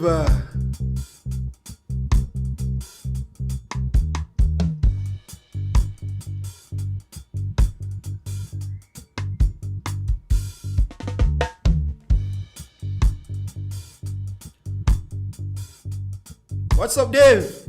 Dave. What's up, Dave?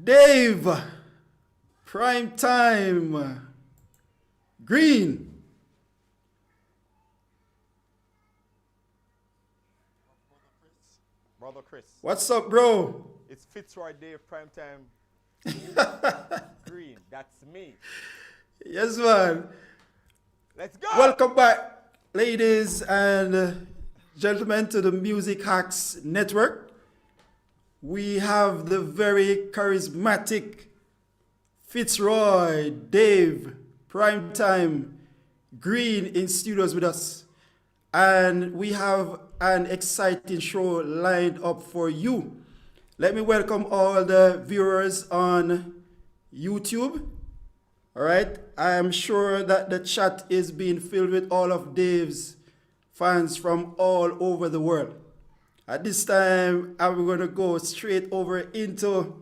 Dave, prime time, green. Brother Chris. What's up, bro? It's Fitzroy Dave Primetime Green. That's me. Yes, man. Let's go. Welcome back, ladies and gentlemen, to the Music Hacks Network. We have the very charismatic Fitzroy Dave Primetime Green in studios with us. And we have an exciting show lined up for you. Let me welcome all the viewers on YouTube. All right. I am sure that the chat is being filled with all of Dave's fans from all over the world. At this time, I'm going to go straight over into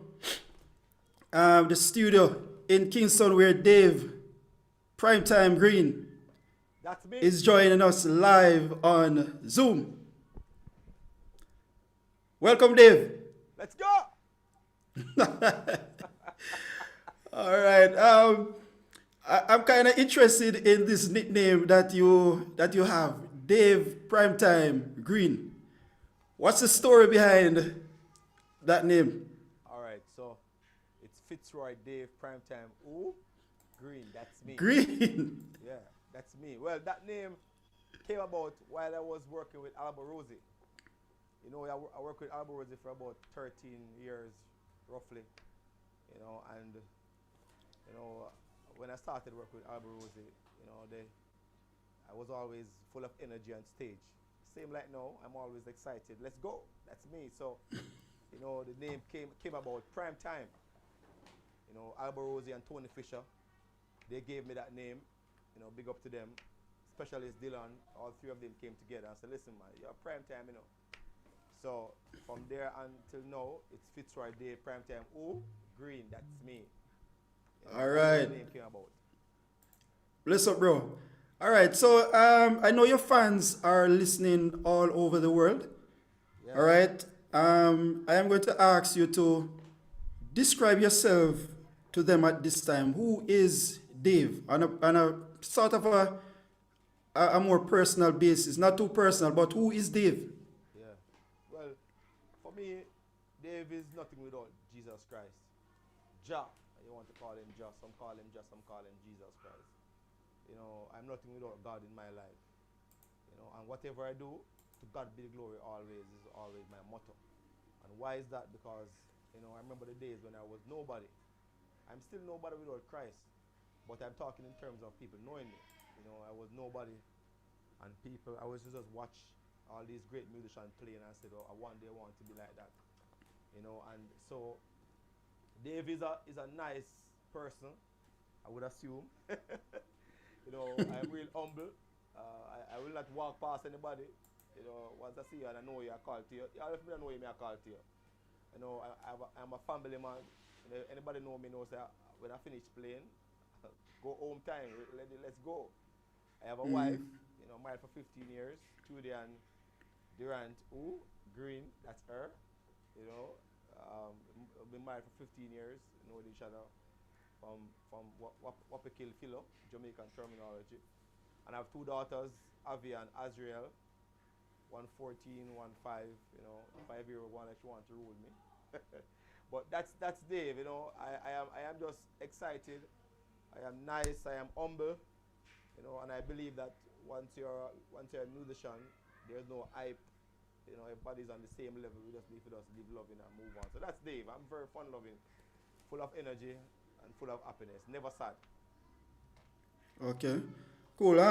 the studio in Kingston where Dave Primetime Green That's me. is joining us live on Zoom. Welcome, Dave. Let's go. All right. I'm kind of interested in this nickname that you have, Dave Primetime Green. What's the story behind that name? All right. So it's Fitzroy Dave Primetime Green. That's me. Green. Yeah, that's me. Well, that name came about while I was working with Alborosi. You know, I worked with Alborosi for about 13 years, roughly. You know, and when I started working with Alborosi, I was always full of energy on stage. Same like now, I'm always excited. Let's go. That's me. So, the name came about prime time. Alborosi and Tony Fisher, they gave me that name. Big up to them. Specialist Dylan, all three of them came together and said, listen, man, you're prime time, So from there until now, it's Fitzroy Day, Primetime Green. That's me. All right. The name came about. Bless up, bro. All right. So I know your fans are listening all over the world. Yeah. All right. I am going to ask you to describe yourself to them at this time. Who is Dave, on a sort of a more personal basis, not too personal, but who is Dave? Yeah. Well, for me, Dave is nothing without Jesus Christ. Jah, you want to call him Jah. Some call him Jah, some call him Jesus Christ. I'm nothing without God in my life. And whatever I do, to God be the glory always is always my motto. And why is that? Because, I remember the days when I was nobody. I'm still nobody without Christ. But I'm talking in terms of people knowing me. I was nobody. And people, I was just watch all these great musicians playing and I said, oh, I one day want to be like that. And so Dave is a nice person, I would assume. I'm real humble. I will not walk past anybody. Once I see you and I know you, I call to you. All of people know you, I call to you. I'm a family man. Anybody know me knows that when I finish playing, go home time. Let's go. I have a wife. Married for 15 years. Judy and Durant, Green, that's her. We've been married for 15 years. Know each other from Wapikil Philo, Jamaican terminology. And I have two daughters, Avi and Azriel. One 14, one 5, 5-year-old one that she wants to rule me. But that's Dave, I am just excited. I am nice, I am humble, and I believe that once you're a musician, there's no hype. Everybody's on the same level. We just need to just live loving and move on. So that's Dave. I'm very fun loving, full of energy and full of happiness. Never sad. Okay, cool.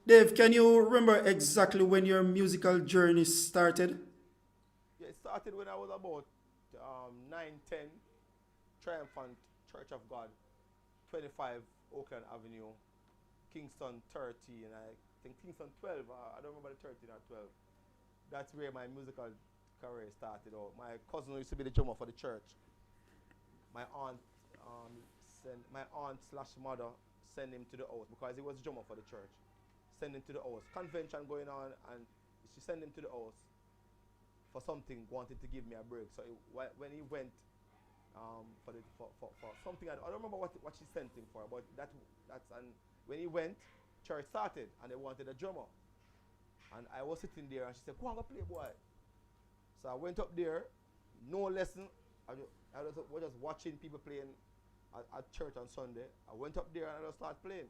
Dave, can you remember exactly when your musical journey started? Yeah, it started when I was about 9, 10. Triumphant Church of God, 25 Oakland Avenue, Kingston 13, and I think Kingston 12. I don't remember the 13 or 12. That's where my musical career started out. My cousin used to be the drummer for the church. My aunt, my aunt slash mother sent him to the house because he was drummer for the church. Send him to the house. Convention going on, and she sent him to the house for something, wanted to give me a break. So when he went for something, I don't remember what she sent him for, but that's and when he went, church started and they wanted a drummer. And I was sitting there and she said, go on, go play, boy. So I went up there, no lesson. I was just watching people playing at church on Sunday. I went up there and I just started playing.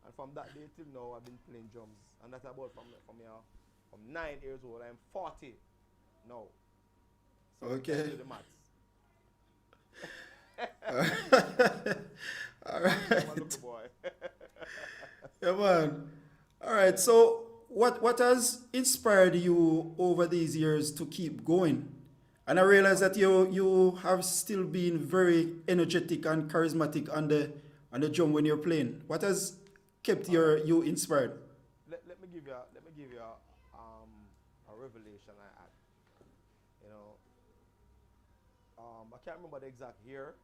And from that day till now, I've been playing drums. And that's about from 9 years old. I'm 40 now. So Okay. do the maths. All I'm a right. little boy. Yeah, man. All right. So, what has inspired you over these years to keep going? And I realize that you have still been very energetic and charismatic on the drum when you're playing. What has kept you inspired? Let me give you a revelation I had. You know, I can't remember the exact year,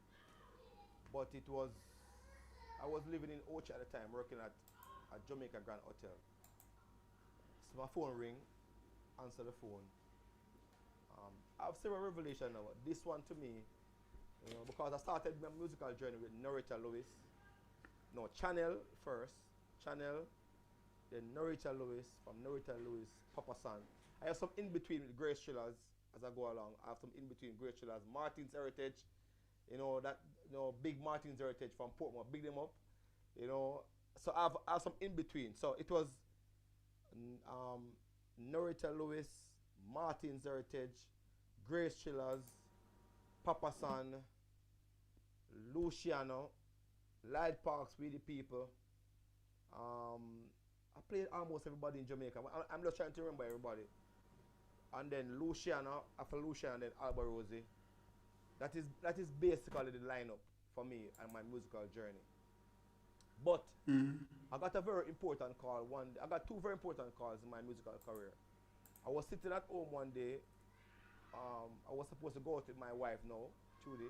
but it was I was living in Ochi at the time, working at Jamaica Grand Hotel. So my phone ring, answer the phone. I have several revelation now. This one to me, because I started my musical journey with Norita Lewis. No, Channel first. Channel, then Norita Lewis. From Norita Lewis, Papa San. I have some in between with Grace Chillers as I go along. I have some in between Grace Chillers. Martin's Heritage, big Martin's Heritage from Portmore, big them up. So I have some in between. So it was Norita Lewis, Martin's Heritage, Grace Chillers, Papa San, Luciano, Light Parks with the people. I played almost everybody in Jamaica. I'm just trying to remember everybody. And then Luciano, after Luciano, then Alba Rosie. That is basically the lineup for me and my musical journey. But I got a very important call one day. I got two very important calls in my musical career. I was sitting at home one day. I was supposed to go out with my wife now, Judy.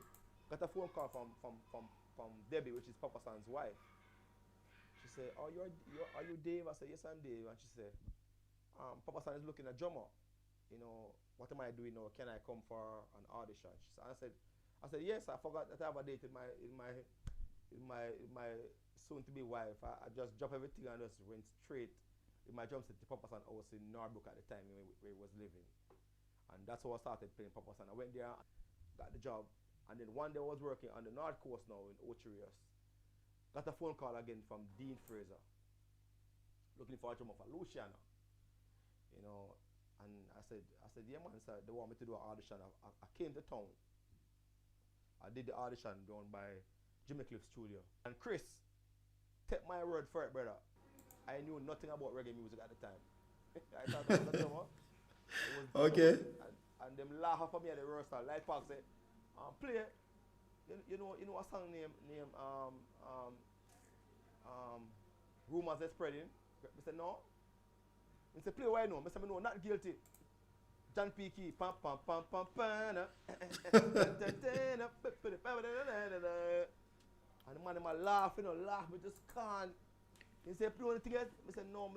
Got a phone call from Debbie, which is Papa San's wife. She said, "Oh, are you Dave?" I said, "Yes, I'm Dave." And she said, "Papa San is looking at drummer. What am I doing now? Can I come for an audition?" I said, "Yes. I forgot that I have a date in my soon-to-be wife, I just dropped everything and just went straight with my drum set to Papa San house in Norbrook at the time where he was living. And that's how I started playing Papa San. I went there, got the job, and then one day I was working on the North Coast now in Ocherios. Got a phone call again from Dean Fraser, looking for a drummer for Luciana. You know, and I said, yeah man, sir, they want me to do an audition. I came to town. I did the audition down by Jimmy Cliff Studio. And Chris, take my word for it, brother. I knew nothing about reggae music at the time. I thought I was a drummer. Okay. And them laugh at me at the rehearsal. Light Park said, play. You know a song named Rumors Are Spreading? I said, no. I said, play why no? I said, no, not guilty. John P. Key, pam pam pam pam pam. And the man laugh, laugh, me just can't. He said, play on it together. I said, no,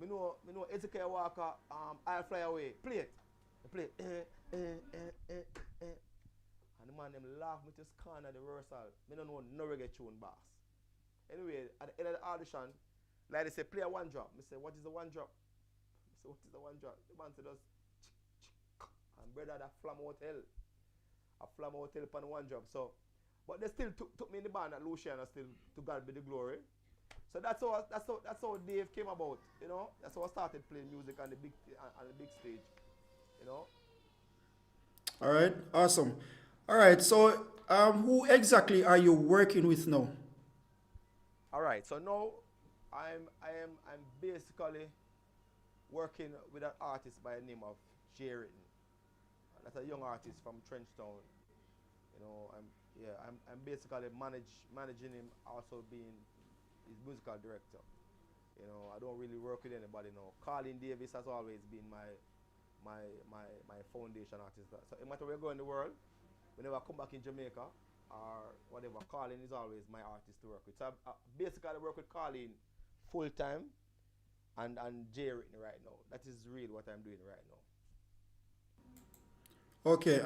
I know Ezekiel Walker, I'll Fly Away. Play it. I play it. And the man them laugh, me just can't at the rehearsal. I don't know no reggae tune bass. Anyway, at the end of the audition, like they say, play a one drop. I say, what is the one drop? I say, what is the one drop? The man said, just and brother, that Flam Hotel. A Flam Hotel upon the one drop. So, but they still took me in the band at Luciana still, to God be the glory. So that's how Dave came about, you know. That's how I started playing music on the big stage, you know. All right, awesome. All right, so who exactly are you working with now? All right, so now I'm basically working with an artist by the name of Jay Ritten. That's a young artist from Trenchtown. You know, I'm basically managing him, also being his musical director. You know, I don't really work with anybody now. Colin Davis has always been my foundation artist. So no matter where I go in the world, whenever I come back in Jamaica or whatever, Colin is always my artist to work with. So I basically work with Colin full time and Jay Ritten right now. That is really what I'm doing right now. Okay,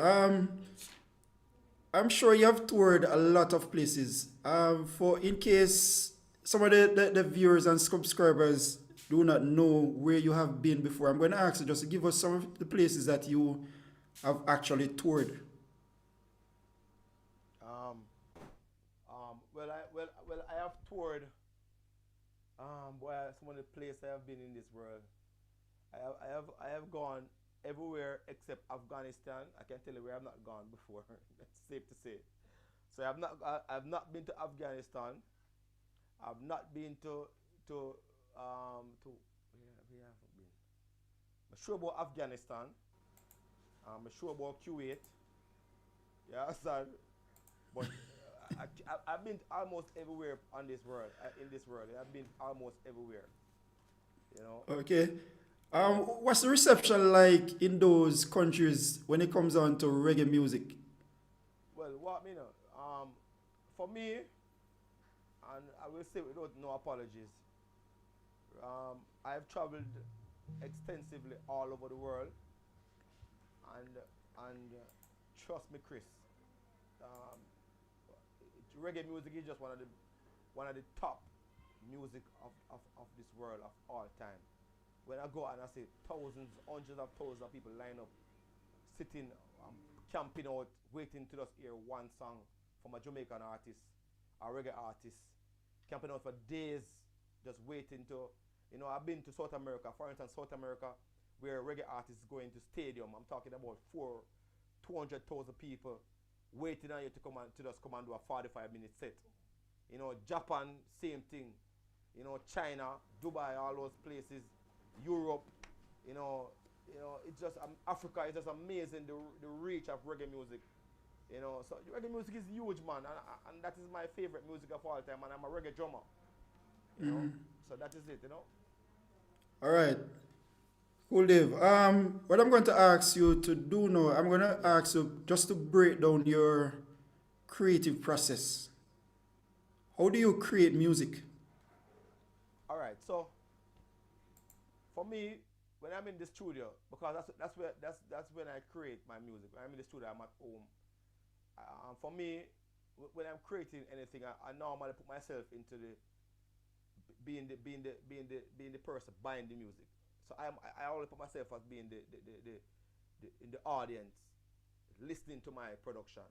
I'm sure you have toured a lot of places. For in case some of the viewers and subscribers do not know where you have been before, I'm going to ask you just to give us some of the places that you have actually toured. Well, I have toured. Some of the places I have been in this world. I have gone everywhere except Afghanistan. I can tell you where I've not gone before. That's safe to say. So I've not been to Afghanistan. I've not been to where have I been? I'm sure about Afghanistan. I'm sure about Kuwait. Yeah, sir. But I've been almost everywhere on this world. In this world, I've been almost everywhere. You know. Okay. Yeah. What's the reception like in those countries when it comes on to reggae music? Well, what me know? For me, and I will say without no apologies, I've traveled extensively all over the world, and trust me, Chris, um, reggae music is just one of the top music of this world of all time. When I go and I see thousands, hundreds of thousands of people line up, sitting, camping out, waiting to just hear one song from a Jamaican artist, a reggae artist, camping out for days, just waiting to, you know, I've been to South America, for instance, South America, where reggae artists go into stadium. I'm talking about 200,000 people waiting on you to just come and do a 45-minute set. You know, Japan, same thing. You know, China, Dubai, all those places, Europe, you know, it's just Africa is just amazing the reach of reggae music. You know, so reggae music is huge, man, and that is my favorite music of all time, and I'm a reggae drummer. You know, so that is it, you know. All right. Cool, Dave. What I'm going to ask you to do now, I'm going to ask you just to break down your creative process. How do you create music? All right, so for me, when I'm in the studio, because that's when I create my music. When I'm in the studio, I'm at home. For me, when I'm creating anything, I normally put myself into the being the person buying the music. So I always put myself as being the in the audience, listening to my production.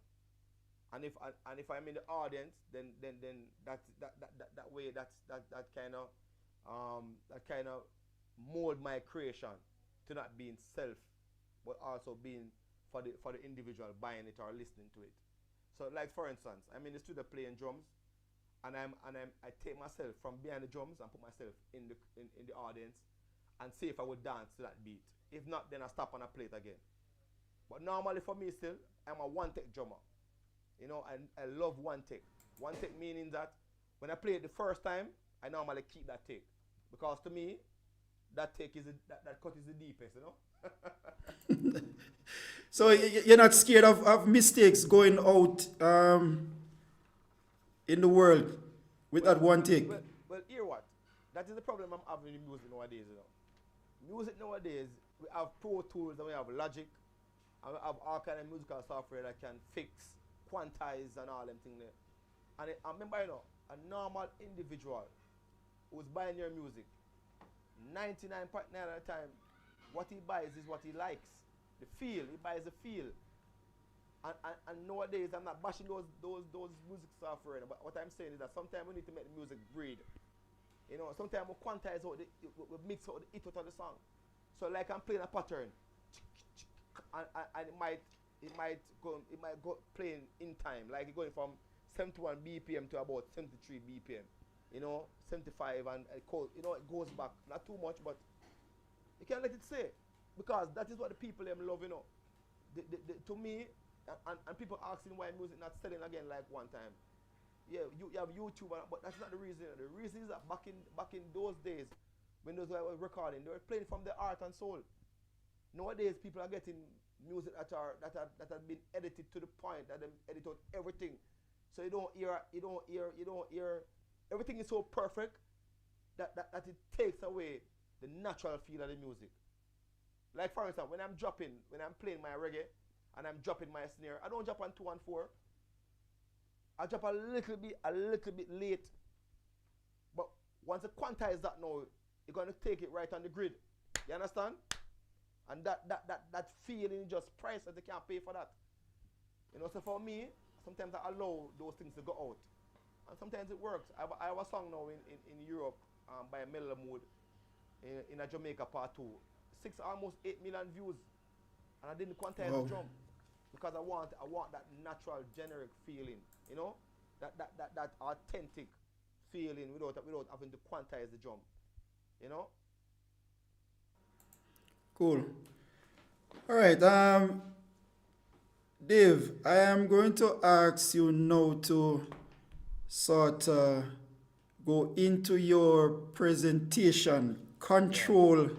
And if I'm in the audience, then that way that kind of mold my creation to not being self, but also being for the individual buying it or listening to it. So like for instance, I'm in the studio playing drums, and I take myself from behind the drums and put myself in the audience and see if I would dance to that beat. If not, then I stop and I play it again. But normally for me still, I'm a one take drummer. You know, and I love one take. One take meaning that when I play it the first time, I normally keep that take. Because to me, that take is that cut is the deepest, you know? So you're not scared of mistakes going out in the world with that one take? Well, hear what? That is the problem I'm having in music nowadays, you know. Music nowadays, we have Pro Tools and we have Logic, and we have all kind of musical software that can fix, quantize, and all them things there. And I remember, you know, a normal individual who's buying your music, 99.9 of the time, what he buys is what he likes. The feel, he buys the feel. And nowadays, I'm not bashing those music software, but what I'm saying is that sometimes we need to make the music breathe. You know, sometimes we quantize out we mix out the hit out of the song. So like I'm playing a pattern, and it might go playing in time, like it's going from 71 BPM to about 73 BPM. You know, 75 and you know, it goes back, not too much, but you can't let it stay, because that is what the people them love, you know. To me, and people asking why music not selling again like one time. Yeah, you have YouTube, but that's not the reason. The reason is that back in those days, when those guys were recording, they were playing from their heart and soul. Nowadays, people are getting music that have been edited to the point that they edit out everything, so you don't hear. Everything is so perfect that it takes away the natural feel of the music. Like for instance, when I'm playing my reggae and I'm dropping my snare, I don't drop on 2 and 4. I drop a little bit late. But once I quantize that now, you're gonna take it right on the grid. You understand? And that feeling is just priceless. You can't pay for that. You know, so for me, sometimes I allow those things to go out. And sometimes it works. I have a song now in Europe by Mellow Mood in a Jamaica part 2. Almost 8 million views. And I didn't quantize the drum. Because I want that natural generic feeling, you know? That authentic feeling without having to quantize the drum. You know? Cool. All right. Dave, I am going to ask you now to sort of go into your presentation, control,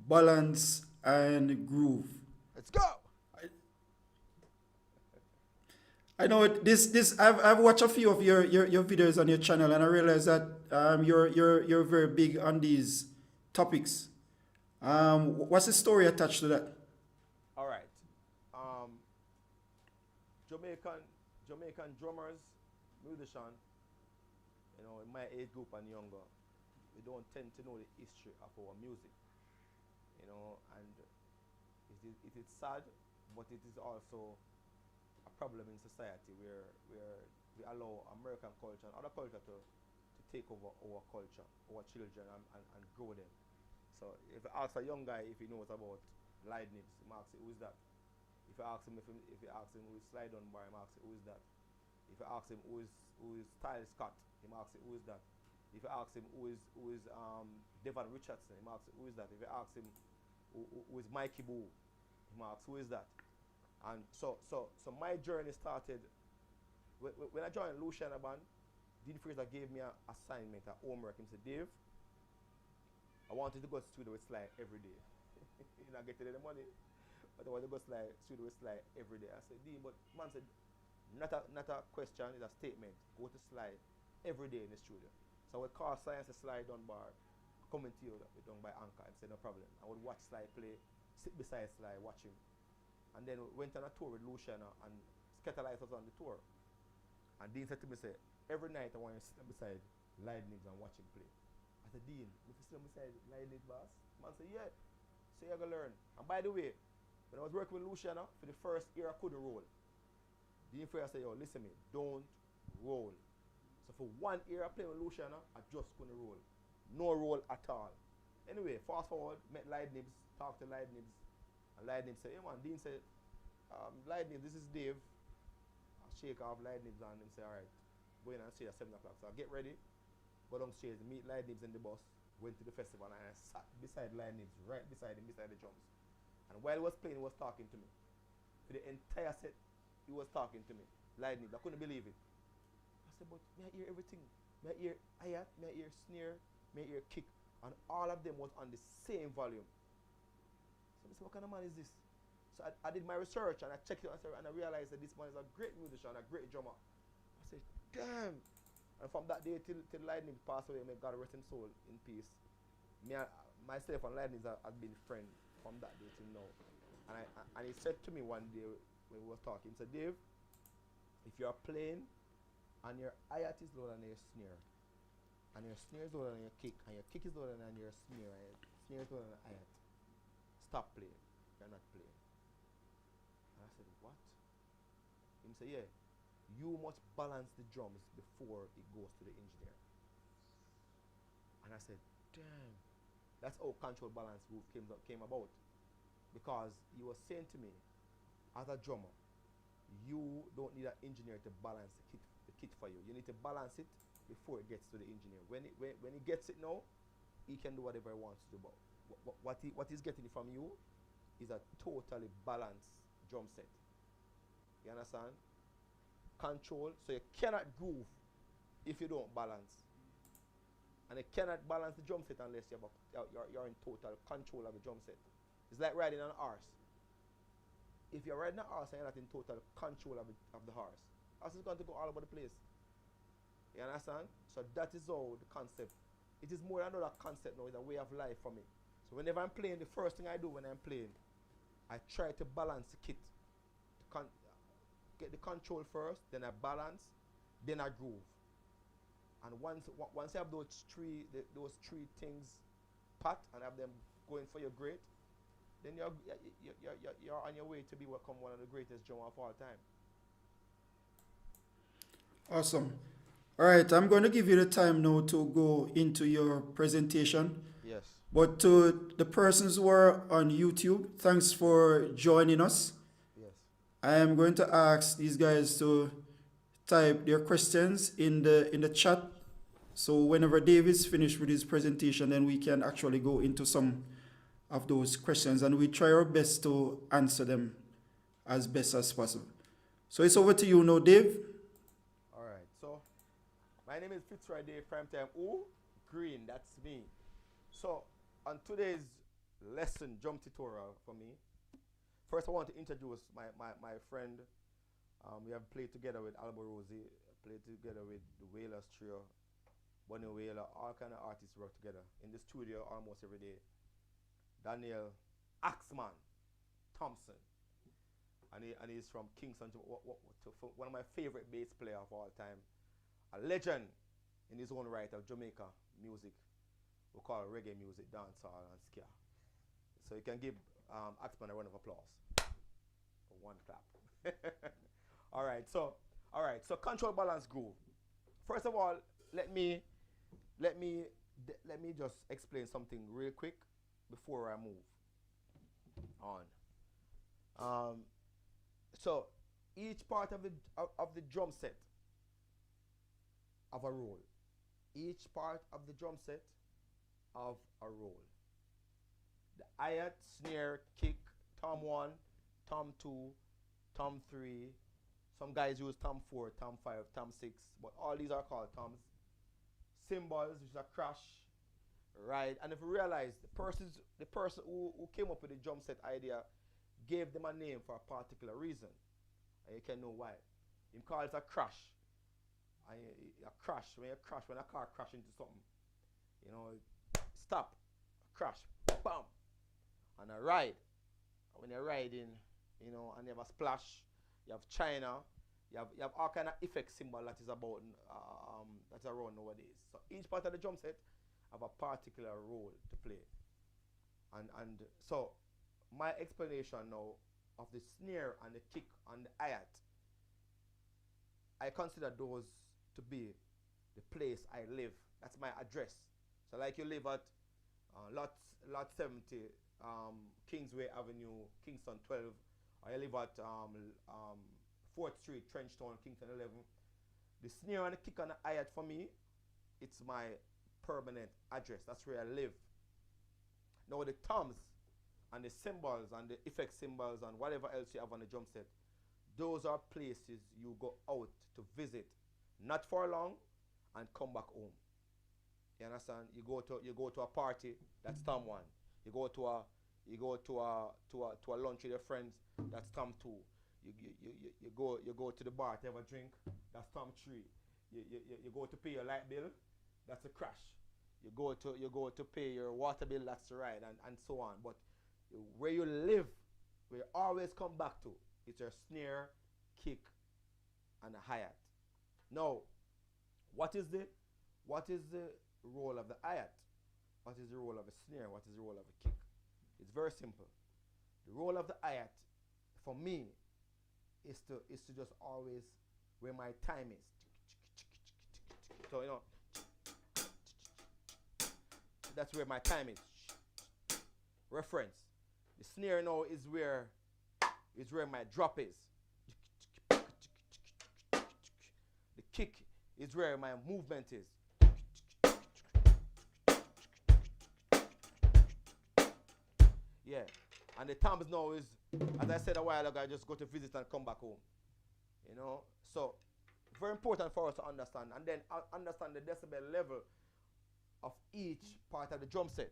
balance, and groove. Let's go. I know this. I've watched a few of your videos on your channel, and I realize that you're very big on these topics. What's the story attached to that? All right. Jamaican drummers, musicians, you know, in my age group and younger, we don't tend to know the history of our music, you know, and it is sad, but it is also a problem in society where we allow American culture and other culture to take over our culture, our children, and grow them. So if I ask a young guy if he knows about Leibniz, he might say, who is that? If I ask him who is Slide on Bar, he might say, who is that? If I ask him who is Style Scott, he might say, who is that? If I ask him who is Devon Richardson, he might say, who is that? If I ask him who is Mikey Boo, he might ask, who is that? And so my journey started when I joined Luciana Band. Dean Fraser gave me an assignment, a homework. He said, Dave, I wanted to go to the studio with Sly every day. You're not getting any money, but I want to go to the studio with Sly every day. I said, Dean, but man said, not a question, it's a statement. Go to Sly every day in the studio. So I would call Sly and say, Sly Dunbar, coming to you done by Anchor. I said, no problem. I would watch Sly play, sit beside Sly, watch him. And then we went on a tour with Luciana, and Scatterlight was on the tour. And Dean said to me, say, every night I want you to sit beside Leibniz and watch him play. I said, Dean, if you sit beside Leibniz, boss? Man said, yeah. So you're going to learn. And by the way, when I was working with Luciano, for the first year I couldn't roll. Dean Freya said, yo, listen me, don't roll. So for 1 year I played with Luciano, I just couldn't roll. No roll at all. Anyway, fast forward, met Leibniz, talked to Leibniz. And Leibniz said, hey man, Dean said, Leibniz, this is Dave. I shake off Leibniz and him say, all right, go in and stay at 7 o'clock. So I get ready, go downstairs, meet Leibniz in the bus, went to the festival, and I sat beside Leibniz, right beside him, beside the drums. And while he was playing, he was talking to me. For the entire set, he was talking to me. Leibniz, I couldn't believe it. I said, but may I hear everything? May I hear hi-hat, may I hear snare, may I hear kick? And all of them was on the same volume. So I said, what kind of man is this? So I did my research and I checked it and I realized that this man is a great musician, a great drummer. I said, damn. And from that day till Leibniz passed away, may God rest his soul in peace. Myself and Leibniz have been friends from that day till now. And he said to me one day when we were talking, he said, Dave, if you are playing and your hi-hat is lower than your snare, and your snare is lower than your kick, and your kick is lower than your snare, and your snare is lower than your hi-hat, stop playing. You're not playing. And I said, what? He said, yeah, you must balance the drums before it goes to the engineer. And I said, damn. That's how control balance group came about. Because he was saying to me, as a drummer, you don't need an engineer to balance the kit for you. You need to balance it before it gets to the engineer. When he gets it now, he can do whatever he wants to do. But what he's getting from you is a totally balanced drum set. You understand? Control, so you cannot groove if you don't balance. And you cannot balance the drum set unless you're in total control of the drum set. It's like riding an horse. If you're riding an horse and you're not in total control of the horse, the horse is going to go all over the place. You understand? So that is how the concept, it is more than another concept now, it's a way of life for me. So whenever I'm playing, the first thing I do when I'm playing, I try to balance the kit. Get the control first, then I balance, then I groove. And once you have those three things pat and have them going for your great, then you're on your way to become one of the greatest drummers of all time. Awesome. All right, I'm going to give you the time now to go into your presentation. Yes. But to the persons who are on YouTube, thanks for joining us. Yes. I am going to ask these guys to type their questions in the chat. So whenever Dave is finished with his presentation, then we can actually go into some of those questions, and we try our best to answer them as best as possible. So it's over to you now, Dave. All right. So my name is Fitzroy Dave Primetime. Ooh, Green, that's me. So on today's lesson, drum tutorial for me, first I want to introduce my friend. We have played together with Alba Rosie, played together with the Whalers Trio, Bonnie Whaler, all kind of artists work together in the studio almost every day. Daniel Axman Thompson, and he's from Kingston, one of my favorite bass players of all time, a legend in his own right of Jamaica music. We call it reggae music, dancehall, and ska. So you can give Axman a round of applause for one clap. All right, so control balance groove. First of all, let me just explain something real quick before I move on. So each part of the drum set of a roll. Each part of the drum set of a roll. The hi-hat, snare, kick, tom 1, tom 2, tom 3. Some guys use tom 4, tom 5, tom 6, but all these are called toms. Cymbals, which is a crash, right? And if you realize the person who came up with the drum set idea gave them a name for a particular reason, and you can know why. He calls it a crash. And a crash, when a car crashes into something, you know, stop, crash, bam, and a ride. When you're riding, you know, and you have a splash, you have China, You have all kind of effect symbol that is about that's around nowadays. So each part of the drum set have a particular role to play. And so my explanation now of the snare and the kick and the hi-hat, I consider those to be the place I live. That's my address. So like you live at lot 70, Kingsway Avenue, Kingston 12, or you live at 4th Street, Trenchtown, Kingston 11. The snare and the kick and the hi-hat for me, it's my permanent address. That's where I live. Now the toms and the cymbals and the effect symbols and whatever else you have on the drum set, those are places you go out to visit, not for long, and come back home. You understand? You go to a party, that's tom 1. You go to a lunch with your friends, that's tom 2. You go to the bar to have a drink, that's tom 3. You go to pay your light bill, that's a crash. You go to pay your water bill, that's the ride, and so on. But where you live, where you always come back to, it's your snare, kick, and a hi-hat. Now, what is the role of the hi-hat? What is the role of a snare? What is the role of a kick? It's very simple. The role of the hi-hat, for me, is to just always where my time is. So that's where my time is. Reference. The snare now is where my drop is. The kick is where my movement is. Yeah. And the toms now is, as I said a while ago, I just go to visit and come back home. So very important for us to understand, and then understand the decibel level of each part of the drum set.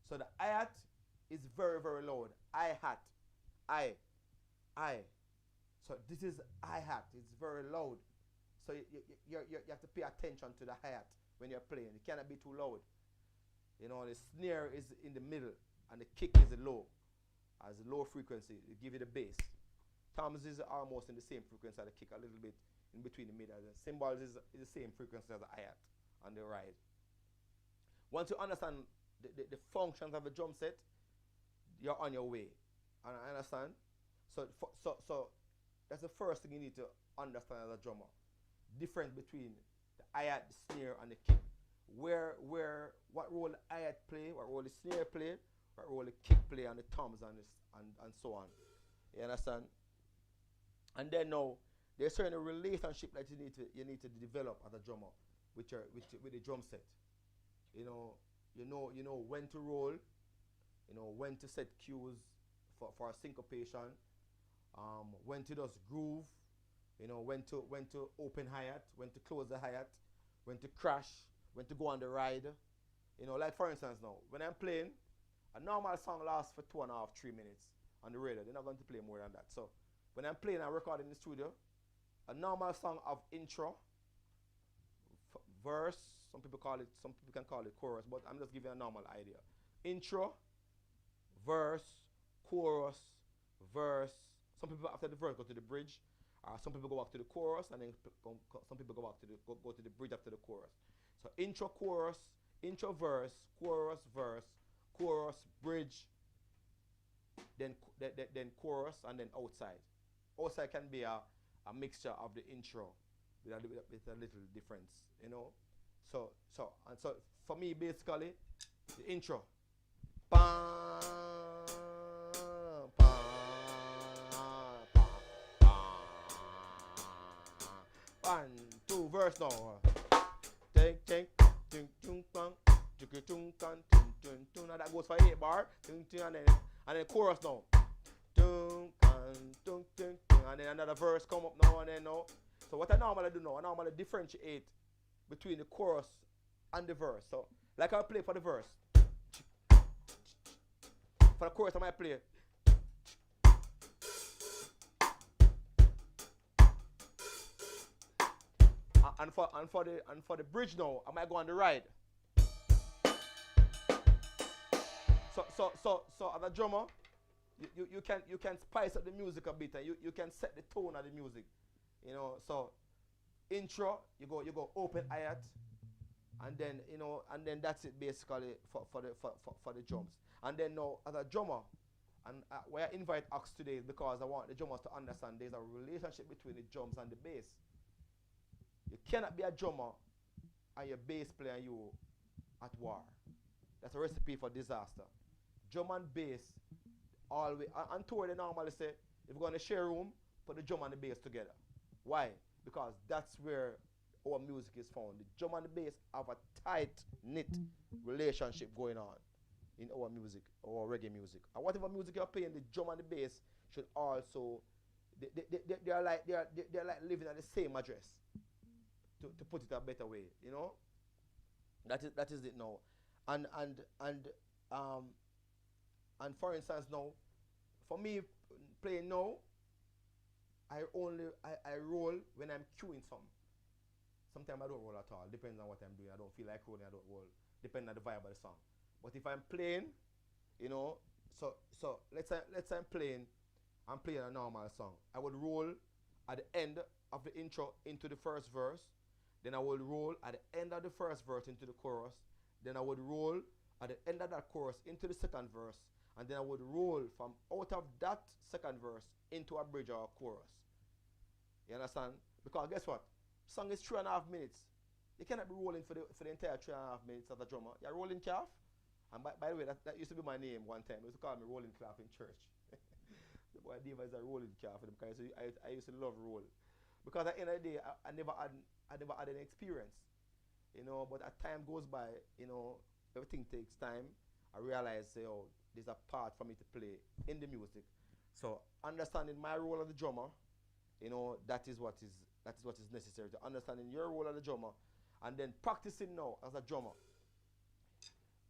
So the hi-hat is very, very loud. Hi-hat. I. So this is hi-hat. It's very loud. So you have to pay attention to the hi-hat when you're playing. It cannot be too loud. The snare is in the middle and the kick is low. As a low frequency, it give you the bass. Toms is almost in the same frequency as the kick, a little bit in between the middle. The cymbals is the same frequency as the hi-hat on the ride. Once you understand the functions of a drum set, you're on your way. And I understand. So that's the first thing you need to understand as a drummer. Difference between the hi-hat, the snare, and the kick. What role the hi-hat play, what role the snare play, what role the kick play, and the toms and so on. You understand? And then now there's certain relationship that you need to develop as a drummer with the drum set. You know when to roll, when to set cues for a syncopation, when to just groove, when to open hi-hat, when to close the hi-hat, when to crash, when to go on the ride. Like for instance now, when I'm playing, a normal song lasts for 2.5, 3 minutes on the radio. They're not going to play more than that. So when I'm playing and recording in the studio, a normal song of intro, verse, some people can call it chorus, but I'm just giving you a normal idea. Intro, verse, chorus, verse. Some people after the verse go to the bridge. Some people go back to the chorus, and then some people go back to the bridge after the chorus. So intro, chorus, intro, verse, chorus, bridge, then chorus, and then outside. Outside can be a mixture of the intro with a little difference, So for me, basically, the intro. Bam, bam, bam, bam. 1, 2, verse now. Take, ting, tung, bang, tung, tung, tung. Now that goes for 8 bar. And then chorus now. Tung, tung, tung, and then another verse come up now and then now. So what I normally do now, I normally differentiate between the chorus and the verse. So like I'll play for the verse. For the chorus I might play. And for the bridge now, I might go on the ride. So as a drummer, you can spice up the music a bit, and you can set the tone of the music. You know, so intro, you go open hi-hat, and then that's it basically for the drums. And then now as a drummer, and why I invite Axe today is because I want the drummers to understand there's a relationship between the drums and the bass. You cannot be a drummer and your bass player and you at war. That's a recipe for disaster. Drum and bass always, and tour they normally say, if we're going to share a room, put the drum and the bass together. Why? Because that's where our music is found. The drum and the bass have a tight knit relationship going on in our music, our reggae music. And whatever music you're playing, the drum and the bass should also, they're like living at the same address. To put it a better way, you know, that is it now, and for instance now, for me playing now, I roll when I'm cueing something. Sometimes I don't roll at all. Depends on what I'm doing. I don't feel like rolling. I don't roll. Depending on the vibe of the song. But if I'm playing, you know, so let's say I'm playing a normal song. I would roll at the end of the intro into the first verse. Then I would roll at the end of the first verse into the chorus. Then I would roll at the end of that chorus into the second verse. And then I would roll from out of that second verse into a bridge or a chorus. You understand? Because guess what? Song is 3.5 minutes. You cannot be rolling for the entire 3.5 minutes as a drummer. You're rolling calf. And by the way, that used to be my name one time. They used to call me rolling calf in church. The boy Dave is a rolling calf for them because I used to love roll. Because at the end of the day, I never had any experience. You know, but as time goes by, you know, everything takes time. I realize, oh, there's a part for me to play in the music. So understanding my role as the drummer, you know, that is what is necessary. To understanding your role as a drummer, and then practicing now as a drummer.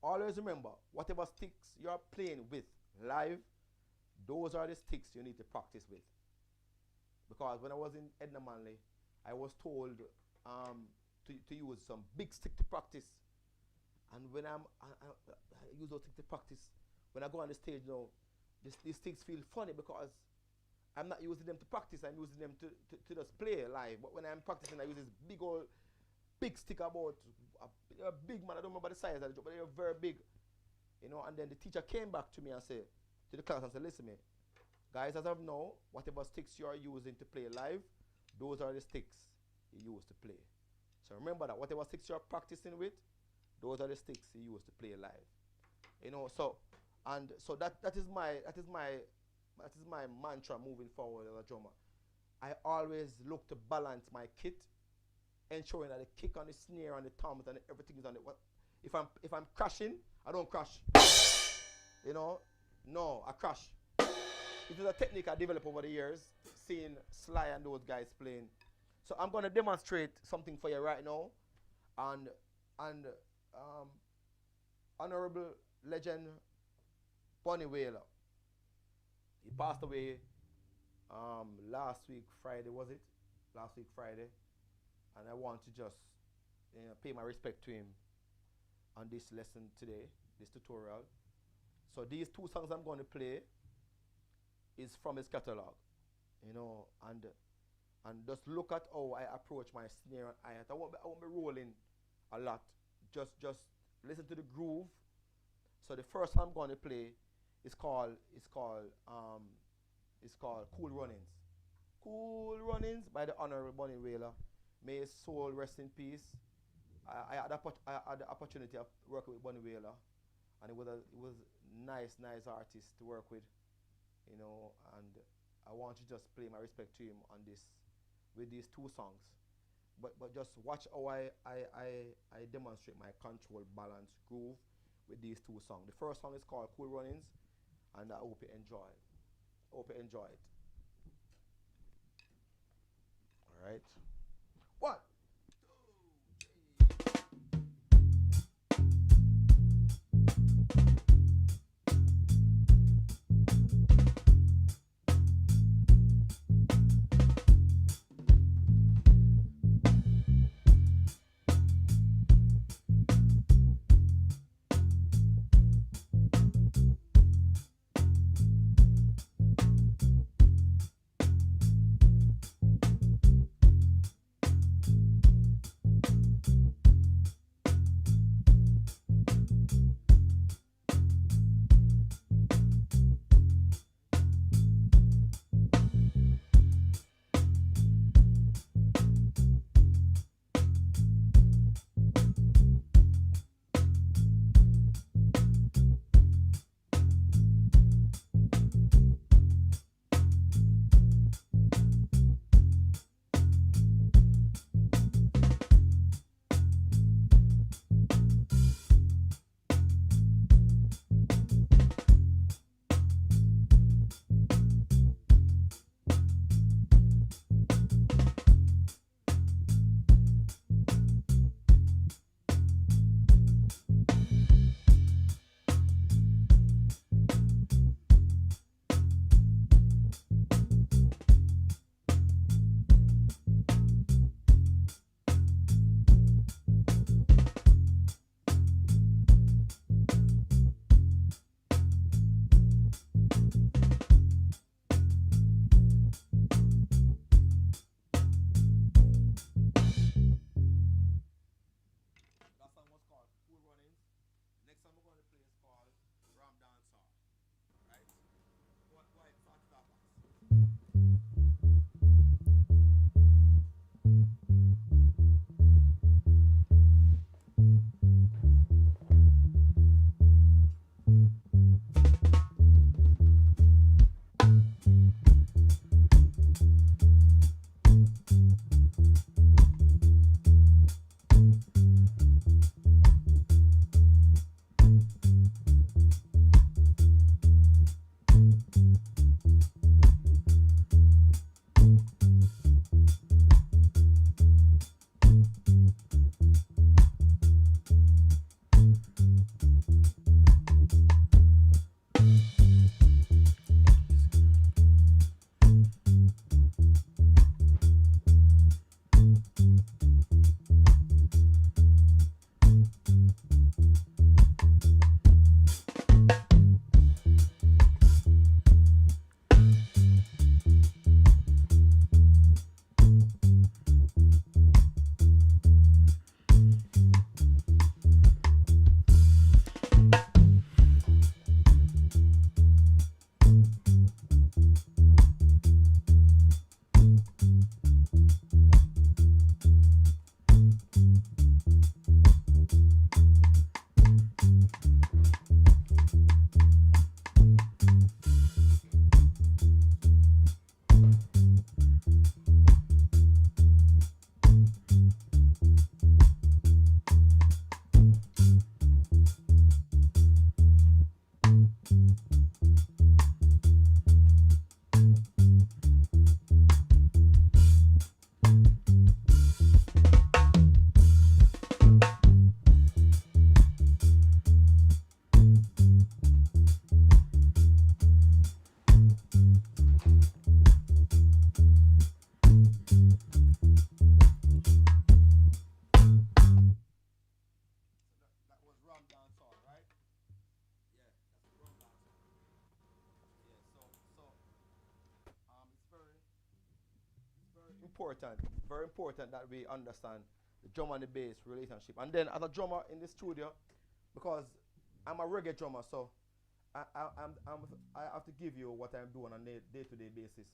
Always remember, whatever sticks you're playing with live, those are the sticks you need to practice with. Because when I was in Edna Manley, I was told to use some big stick to practice. And when I use those sticks to practice, when I go on the stage now, these sticks feel funny because I'm not using them to practice, I'm using them to just play live. But when I'm practicing, I use this big stick about a big man. I don't remember the size of it, but they're very big. You know, and then the teacher came back to me and said, to the class and said, listen me, guys, as of now, whatever sticks you are using to play live, those are the sticks you use to play. So remember that whatever sticks you are practicing with, those are the sticks you use to play live. You know, so that is my mantra moving forward as a drummer. I always look to balance my kit, ensuring that the kick on the snare and the toms and everything is on it. If I'm crashing, I don't crash. You know, no, I crash. It is a technique I developed over the years, seeing Sly and those guys playing. So I'm going to demonstrate something for you right now, and honorable legend Bonnie Whaler. He passed away last week Friday, was it? Last week Friday, and I want to just pay my respect to him on this lesson today, this tutorial. So these two songs I'm going to play is from his catalog, you know, and just look at how I approach my snare and hi-hat. I won't be rolling a lot. Just listen to the groove. So the first song I'm going to play is called Cool Runnings. Cool Runnings by the Honorable Bonnie Whaler. May his soul rest in peace. I had the opportunity of working with Bonnie Whaler, and it was nice artist to work with, you know, and I want to just pay my respect to him on this, with these two songs. But just watch how I demonstrate my control, balance, groove with these two songs. The first song is called Cool Runnings, and I hope you enjoy it. All right. 1, 2, 3. next song we're going to play is called Ram Dancehall. Right? What it starts off as. Very important that we understand the drum and the bass relationship. And then as a drummer in the studio, because I'm a reggae drummer, so I have to give you what I'm doing on a day-to-day basis.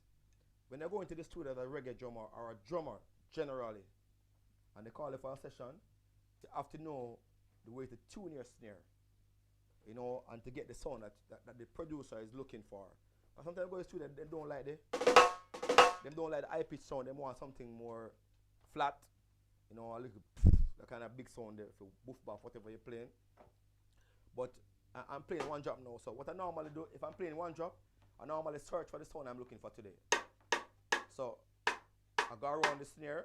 When I go into the studio as a reggae drummer or a drummer generally, and they call it for a session, you have to know the way to tune your snare, you know, and to get the sound that the producer is looking for. And sometimes I go to the studio, they don't like the high pitch sound. They want something more flat, you know, a little that kind of big sound there for boof baff, whatever you're playing. But I'm playing one drop now, so what I normally do, if I'm playing one drop, I normally search for the sound I'm looking for today. So I go around the snare.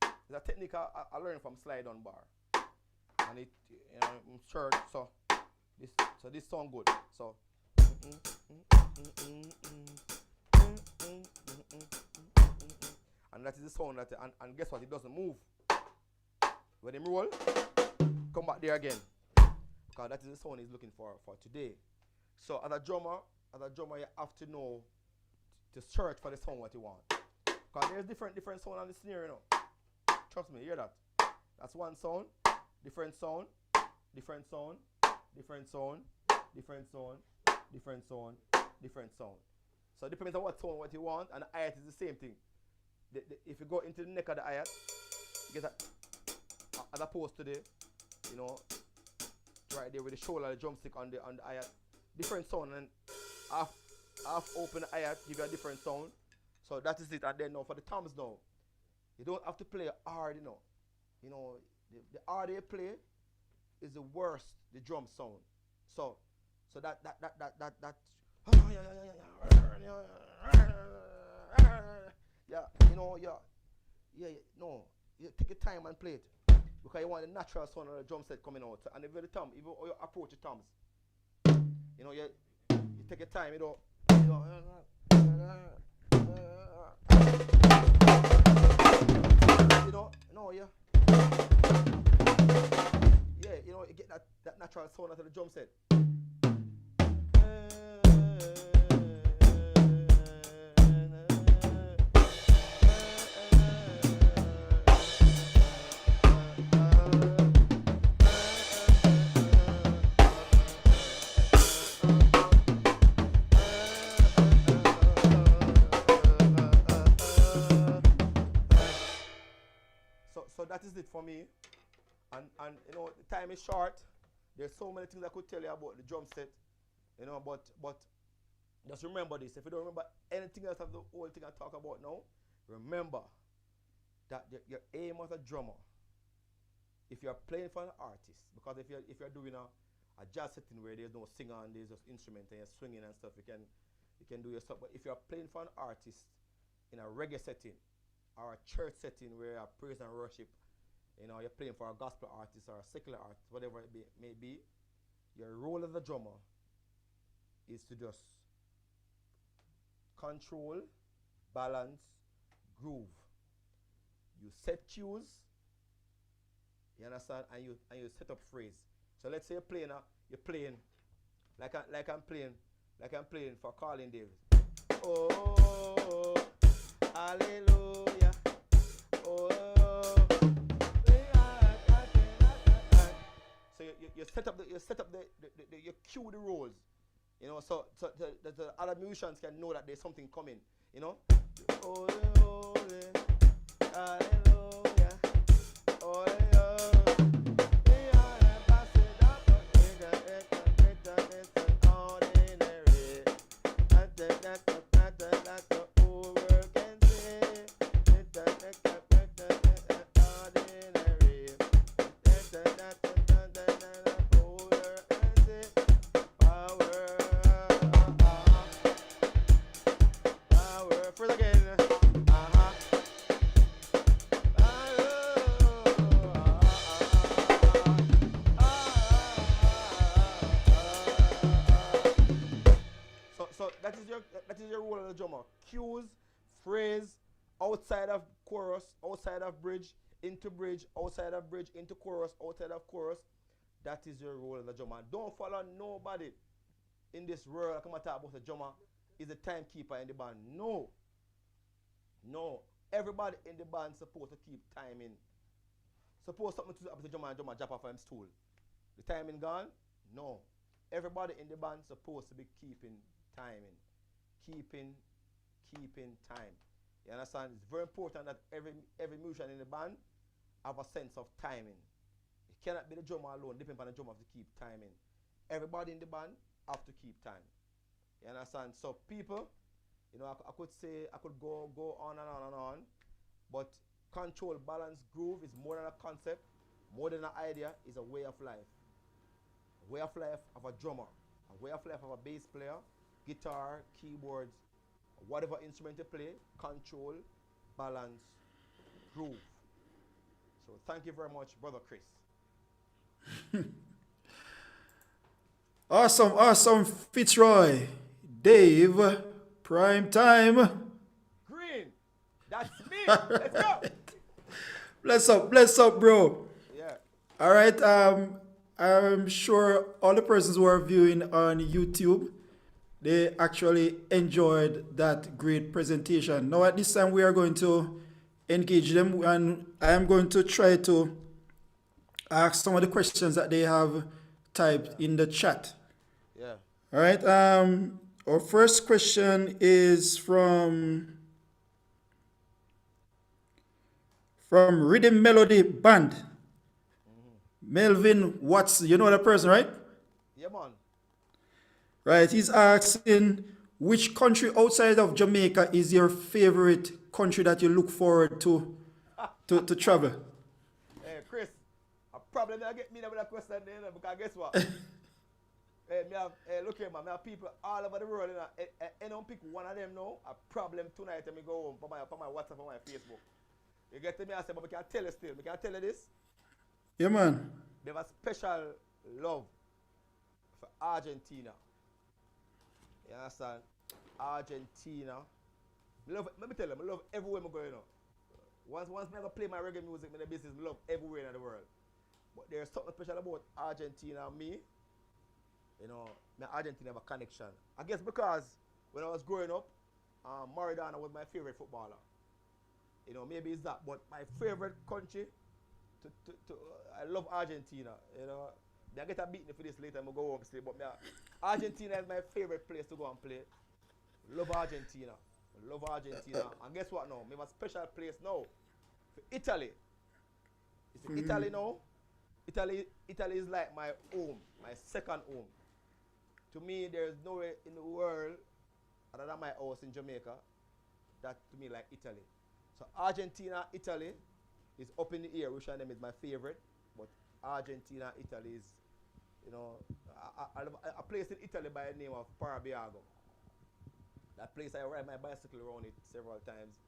It's a technique I learned from slide on bar, and it, you know, search. So this sound good. So. And that is the sound that, and guess what? It doesn't move. When they roll, come back there again, because that is the sound he's looking for today. So as a drummer, you have to know to search for the sound what you want, because there's different sound on the snare, you know. Trust me, hear that. That's one sound, different sound, different sound, different sound, different sound, different sound, different sound. So it depends on what sound what you want, and the hi-hat is the same thing. If you go into the neck of the hi-hat, you get as opposed to the, you know, right there with the shoulder, the drumstick on the hi-hat, different sound, and half open the hi-hat give you a different sound. So that is it. And then now for the toms now, you don't have to play hard, you know. You know, the harder you play is the worse the drum sound. So that yeah, you know, no, you take your time and play it, because you want the natural sound of the drum set coming out. And if you're the tom, even you approach the toms, you know, you take your time, you know, you know, you get that natural sound out of the drum set. And you know, the time is short. There's so many things I could tell you about the drum set, you know, but just remember this. If you don't remember anything else of the whole thing I talk about now, remember that your aim as a drummer, if you're playing for an artist, because if you're doing a jazz setting where there's no singer and there's just instrument and you're swinging and stuff, you can do your stuff. But if you're playing for an artist in a reggae setting or a church setting where you praise and worship, you know, you're playing for a gospel artist or a secular artist, whatever it may be, your role as a drummer is to just control, balance, groove. You set cues, you understand, and you set up phrase. So let's say you're playing like I'm playing for Colin Davis. Oh, hallelujah. Oh. So you set up you cue the roles, you know, so the other musicians can know that there's something coming, you know. Holy, holy, hallelujah, holy, that is your role as a drummer. Cues, phrase, outside of chorus, outside of bridge, outside of bridge, into chorus, outside of chorus. That is your role as a drummer. Don't follow nobody in this world. I come and talk about the drummer is the timekeeper in the band. No. No. Everybody in the band supposed to keep timing. Suppose something to happen to the drummer and drummer drop off from stool. The timing gone? No. Everybody in the band supposed to be keeping timing. Keeping time. You understand? It's very important that every musician in the band have a sense of timing. It cannot be the drummer alone, depending on the drummer to keep timing. Everybody in the band have to keep time. You understand? So people, you know, I could say, I could go on and on and on, but control, balance, groove is more than a concept, more than an idea, is a way of life. A way of life of a drummer, a way of life of a bass player, guitar, keyboards, whatever instrument you play, control, balance, groove. So thank you very much, Brother Chris. Awesome, Fitzroy. Dave, prime time. Green, that's me. Let's go. Bless up, bro. Yeah. All right. I'm sure all the persons who are viewing on YouTube, they actually enjoyed that great presentation. Now at this time we are going to engage them, and I am going to try to ask some of the questions that they have typed in the chat. Yeah. All right. Our first question is from Rhythm Melody Band. Melvin Watts, you know that person, right? Yeah, man. Right. He's asking, which country outside of Jamaica is your favorite country that you look forward to travel? Hey, Chris, I probably not get me with that question there, because guess what? Look here, man. I have people all over the world. I don't pick one of them now. A problem tonight, and me go home for my WhatsApp, for my Facebook. You get to me, I say, but we can tell you still. We can tell you this. Yeah, man. They have a special love for Argentina. You understand? Argentina. Let me tell you, I love everywhere I'm going now. Once I play my reggae music, my business, I love everywhere in the world. But there's something special about Argentina and me. You know, me and Argentina have a connection. I guess because when I was growing up, Maradona was my favorite footballer. You know, maybe it's that, but my favorite country, I love Argentina. You know, I get a beating for this later, I'm going to go home still, but Argentina is my favorite place to go and play. Love Argentina. Love Argentina. And guess what now? I have a special place now for Italy. You see, Italy now Italy is like my home, my second home. To me, there's nowhere in the world other than my house in Jamaica that to me like Italy. So Argentina, Italy is up in the air. Which one of them is my favorite? But Argentina, Italy is, you know, a place in Italy by the name of Parabiago. That place I ride my bicycle around it several times.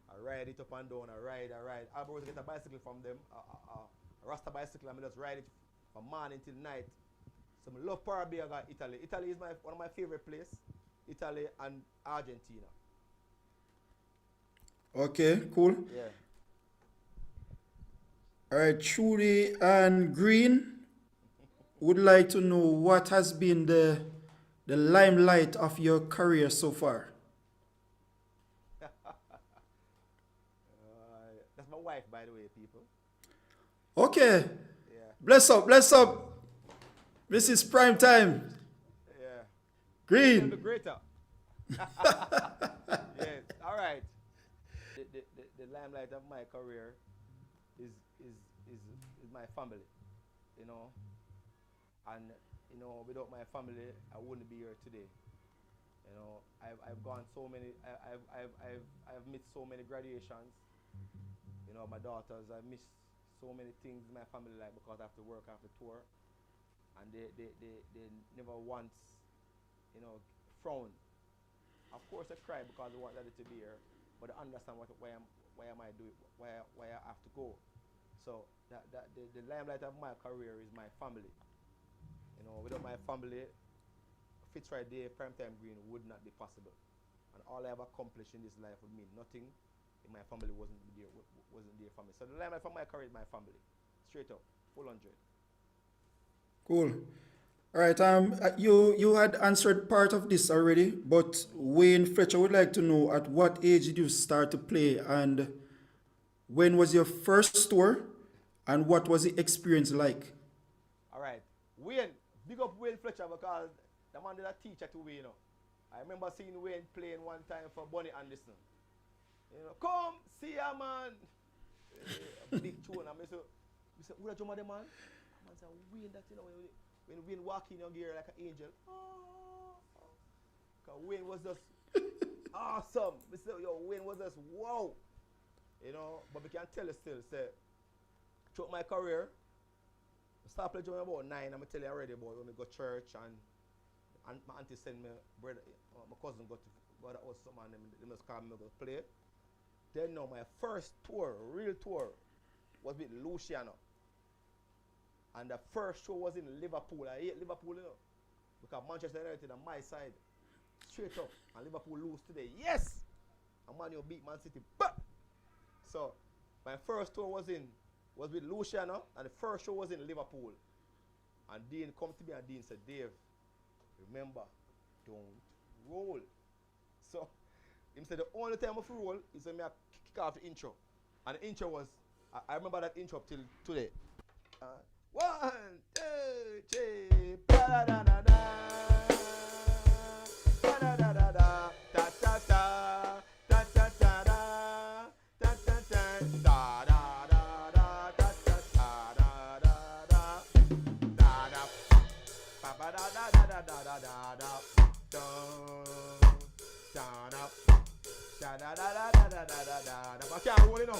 I ride it up and down, I ride. I always get a bicycle from them, a Rasta bicycle, and I just ride it from morning till night. So I love Parabiago, Italy. Italy is one of my favorite places. Italy and Argentina. Okay, cool. Yeah. All right, Trudy and Green would like to know what has been the limelight of your career so far. That's my wife, by the way, people. Okay. Yeah. Bless up, bless up. This is prime time. Yeah. Green. The greater. Yes. All right. The limelight of my career is my family, you know. And you know, without my family, I wouldn't be here today. You know, I've gone so many. I've missed so many graduations. You know, my daughters. I missed so many things in my family life because I have to work, I have to tour, and they never once, you know, frown. Of course, I cry because I want them to be here, but I understand why am I doing, why I have to go. So the limelight of my career is my family. You know, without my family, Fitzroy Day, Primetime Green would not be possible. And all I have accomplished in this life would mean nothing if my family wasn't there for me. So the limelight for my career is my family. Straight up, full 100. Cool. All right. You had answered part of this already, but Wayne Fletcher would like to know at what age did you start to play, and when was your first tour, and what was the experience like? All right, Wayne, big up Wayne Fletcher because the man did a teacher to Wayne. You know. I remember seeing Wayne playing one time for Bonnie Anderson. You know, come see ya, man. A big tune. I said, who the drummer, the man? Man said, Wayne, that you know. When Wayne walk in your gear like an angel, because Wayne was just awesome. We say, yo, Wayne was just wow. You know, but we can tell you still, say, throughout my career, I started playing drum about 9, I'm going to tell you already about when we go to church and my auntie sent me, brother, my cousin got to go to the house, someone, they must call me to play. Then now my first tour, real tour, was with Luciano. And the first show was in Liverpool. I hate Liverpool, you know. Because Manchester United on my side. Straight up. And Liverpool lose today. Yes! And Man U beat Man City. Bah! So, my first tour was with Luciano. And the first show was in Liverpool. And Dean come to me and Dean said, Dave, remember, don't roll. So, he said the only time I roll is when I kick off the intro. And the intro was, I remember that intro up till today. 1, 2, 3, da da da da, da da da da da, da da da, da da da da, da da da, da da da da, da da da da, da da, pa pa da da da da da da da, da da da da da da da da da. I can't roll it now.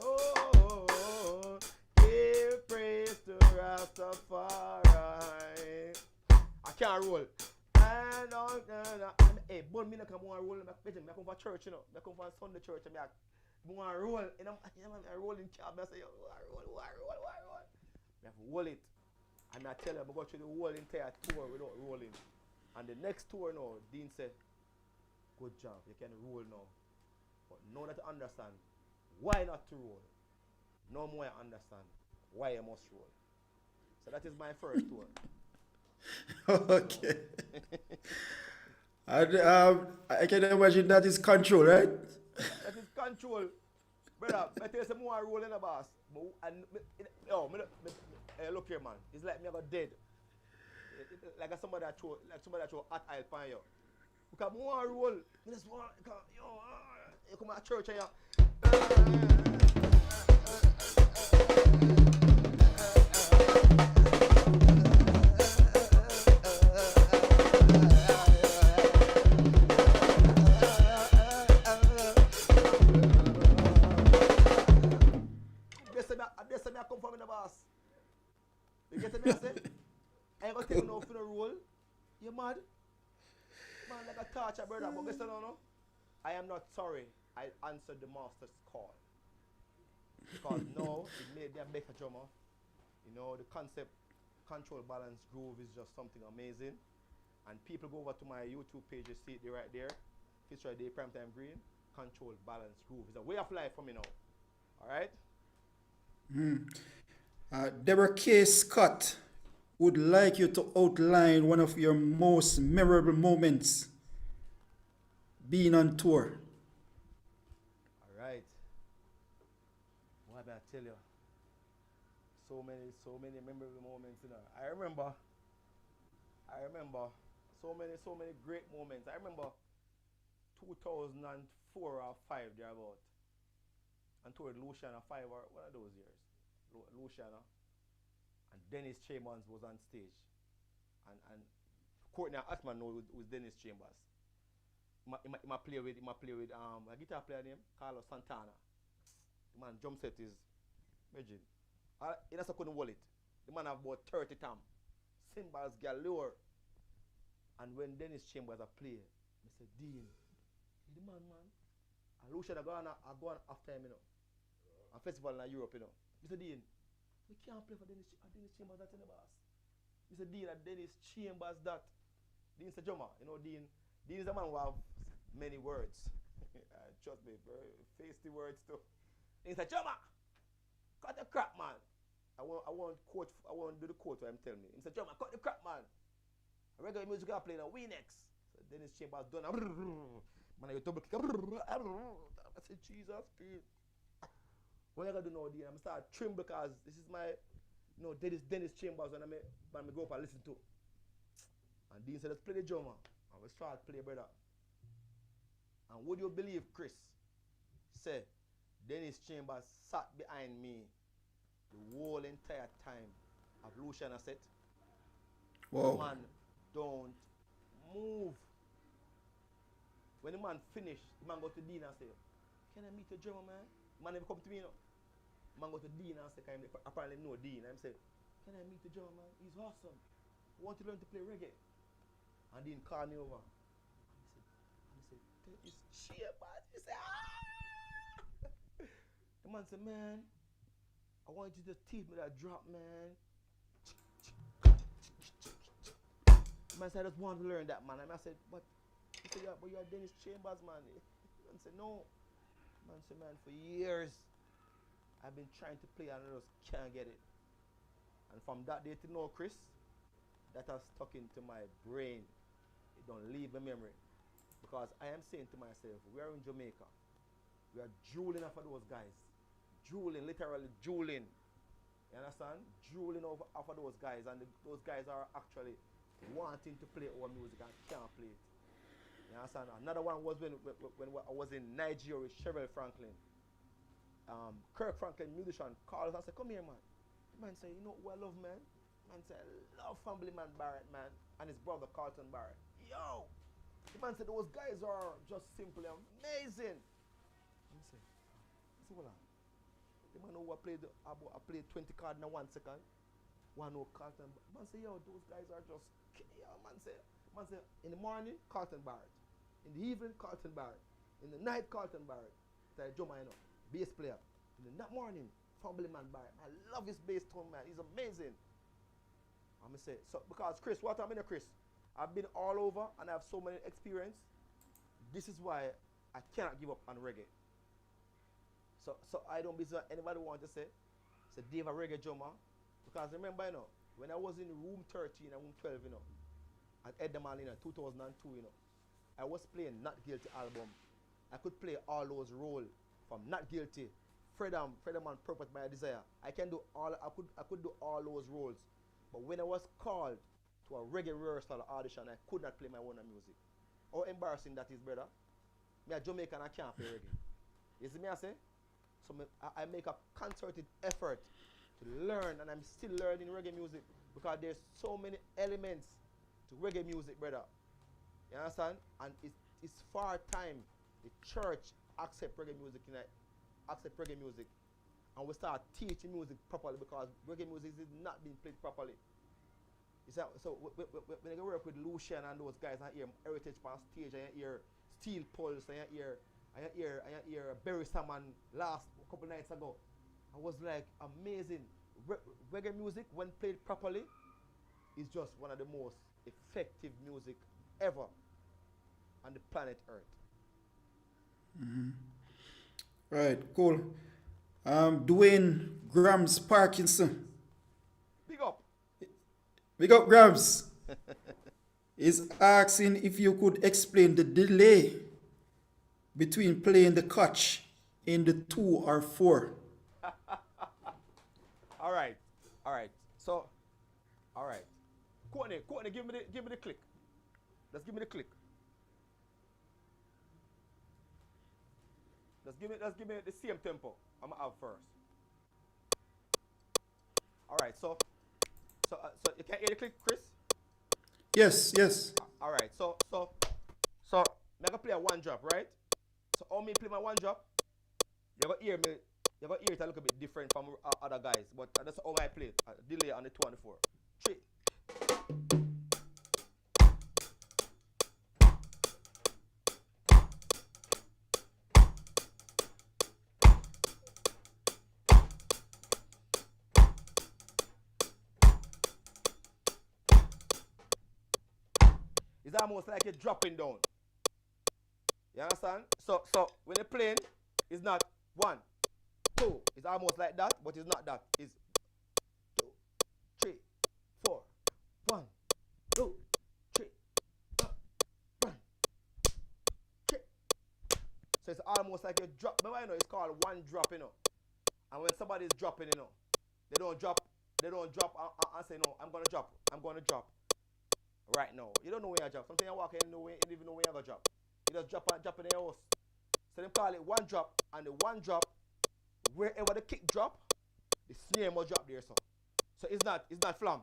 Oh. Give praise to Rastafari. I can't roll. And hey, but me not come on roll. I come for church, you know. I come for Sunday church. I want to roll. And I roll in cab. I say, roll. I have to roll it. And I tell him I go through the whole entire tour without rolling. And the next tour now, Dean said, good job, you can roll now. But now that I understand, why not to roll? No more I understand why I must roll. So that is my first tour. Okay. And I can imagine that is control, right? That is control. Brother, I tell you some more roll in the boss. Look here, man. It's like me I got dead. Like somebody that throw hot oil pan you. Because more roll. I just want, you come to church and you gonna tell you no for the role. You mad? Man, like a torture, brother. But guess what, no? I am not sorry I answered the master's call. Because now, it made them better drummer. You know, the concept, control, balance, groove is just something amazing. And people go over to my YouTube page, you see it right there. Fitzroy Day, Primetime Green. Control, balance, groove. It's a way of life for me now. All right? Deborah K. Scott would like you to outline one of your most memorable moments being on tour. All right. What did I tell you? So many memorable moments, you know. I remember so many great moments. I remember 2004 or 5 thereabout. And toured Luciana 5 or one of those years. Luciana. And Dennis Chambers was on stage. And Courtney Asman know who's Dennis Chambers. I play with a guitar player named Carlos Santana. The man drum set is imagine. He also couldn't hold it. The man have about 30 tam. Cymbals galore. And when Dennis Chambers a play, I said, Dean, the man. And Lucian I go on after him, you know. A festival in Europe, you know. Mr. Dean, we can't play for Dennis Chambers that in the bass. Mr. Dean at Dennis Chambers that. Dean's a drummer, you know, Dean is a man who have many words. Trust me, very feisty words too. Dean's a drummer. Cut the crap, man. I want to do the quote what I'm telling me. He's a drummer, cut the crap, man. Regular music I play now, we next. So Dennis Chambers done. Man, I double kick. I said, Jesus, Christ. What I gotta do now, Dean? I'm start trim because this is my, Dennis Chambers when I go up and listen to. And Dean said, let's play the drummer. And we start play, brother. And would you believe, Chris? Say, Dennis Chambers sat behind me the whole entire time of Luciana set. Wow. The man don't move. When the man finished, the man go to Dean and say, can I meet your drummer, man? The man never come to me, you know. The man go to Dean and say, apparently know Dean. And I say, can I meet the drummer, man? He's awesome. I want to learn to play reggae. And Dean called me over. And he said, Dennis Chambers. He said, ah! The man said, man, I want you to teach me that drop, man. The man said, I just want to learn that, man. And I said, but he said, yeah, but you're Dennis Chambers, man. The man said, no. The man said, man, for years, I've been trying to play and I just can't get it. And from that day to now, Chris, that has stuck into my brain. It don't leave my memory. Because I am saying to myself, we are in Jamaica. We are drooling off of those guys. Drooling, literally drooling. You understand? Drooling over off of those guys. And those guys are actually wanting to play our music and can't play it. You understand? Another one was when I was in Nigeria with Cheryl Franklin. Kirk Franklin, musician, called us and said, come here, man. The man said, you know who I love, man? The man said, I love Family Man Barrett, man. And his brother, Carlton Barrett. Yo! The man said, those guys are just simply amazing. I said, hold on. The man who I played 20 cards in 1 second. One no Carlton. Man said, yo, those guys are just, yo, man said, in the morning, Carlton Barrett. In the evening, Carlton Barrett. In the night, Carlton Barrett. That's a drummer, you know, bass player. In the morning, Family Man Barrett. I love his bass tone, man. He's amazing. I'm going to say, so, because Chris, what I mean, Chris, I've been all over and I have so many experience. This is why I cannot give up on reggae. So I don't be anybody want to say Dave a reggae drummer. Because remember, you know, when I was in room 13 and room 12, you know, at Edderman, you know, 2002, you know, I was playing Not Guilty album. I could play all those roles from Not Guilty, Freedom and Purpose by Desire. I could do all those roles. But when I was called to a reggae rehearsal audition, I could not play my own music. How embarrassing that is, brother. Me a Jamaican, I can't play reggae. You see me I say? So I make a concerted effort to learn, and I'm still learning reggae music because there's so many elements to reggae music, brother. You understand? And it's far time the church accept reggae music, and we start teaching music properly because reggae music is not being played properly. So when you work with Lucian and those guys, I hear Heritage on stage, I hear Steel Pulse, I hear Barry Salmon last couple nights ago. I was like amazing. Reggae music, when played properly, is just one of the most effective music ever on the planet Earth. Right, cool. Dwayne Grams Parkinson. Big up. Big up, Grams. Is asking if you could explain the delay between playing the catch in the 2 or 4. All right. So, all right. Courtney, give me the click. Let's give me the click. Let's give me the same tempo. I'm gonna have first. All right. So you can hear the click, Chris. Yes. All right. So I'm gonna play a one drop, right? So how me play my one drop? You gonna hear me. You gonna hear it a little bit different from other guys, but that's how I play it. Delay on the 2 and the 4. 3. It's almost like you're dropping down. You understand? So when you're playing, it's not 1, 2. It's almost like that, but it's not that. It's 2, 3, 4. 1, 2, 3. 1, 3. So it's almost like you drop. Remember, you know, it's called one drop, you know. And when somebody is dropping, you know, they don't drop and say, no, I'm gonna drop right now. You don't know when you drop. Sometimes you walk in, you don't even know when you're gonna drop. You just drop in your house. So they call it one drop, and the one drop, wherever the kick drop, the snare must drop there. So it's not flam.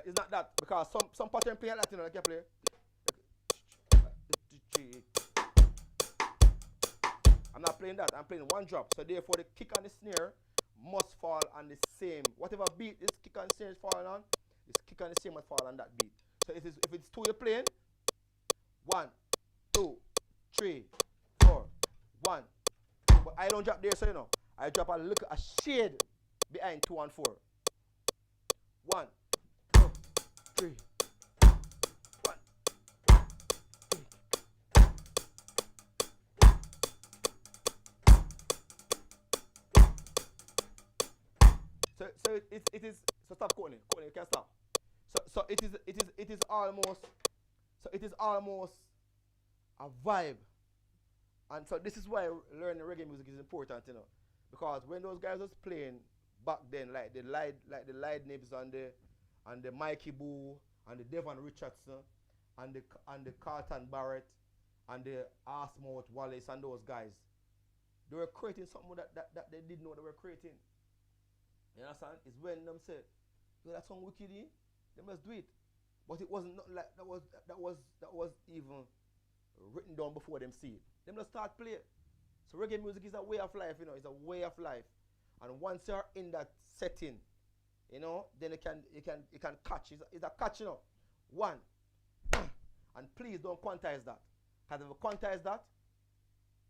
It's not that, because some pattern play like that, you know, like you play. I'm not playing that. I'm playing one drop. So therefore, the kick and the snare must fall on the same. Whatever beat this kick and snare is falling on, this kick and the snare must fall on that beat. So if it's 2 you're playing, 1, 2, 3, 4, 1. But I don't drop there, so you know. I drop a shade behind 2 and 4. 1, 2, 3. So it is. So stop, Courtney. Courtney, you can't stop. So it is almost a vibe. And so this is why learning reggae music is important, you know, because when those guys was playing back then, like the Lied Nibs and the Mikey Boo and the Devon Richardson and the Carlton Barrett and the Arsmouth Wallace and those guys, they were creating something that they didn't know they were creating. You understand? It's when them say, yo, that song wicked, they must do it. But it wasn't not like that was even written down before them see it. Them just start play. So reggae music is a way of life, you know, it's a way of life. And once you're in that setting, you know, then you can catch. It's a catch, you know. 1. And please don't quantize that. Because if you quantize that,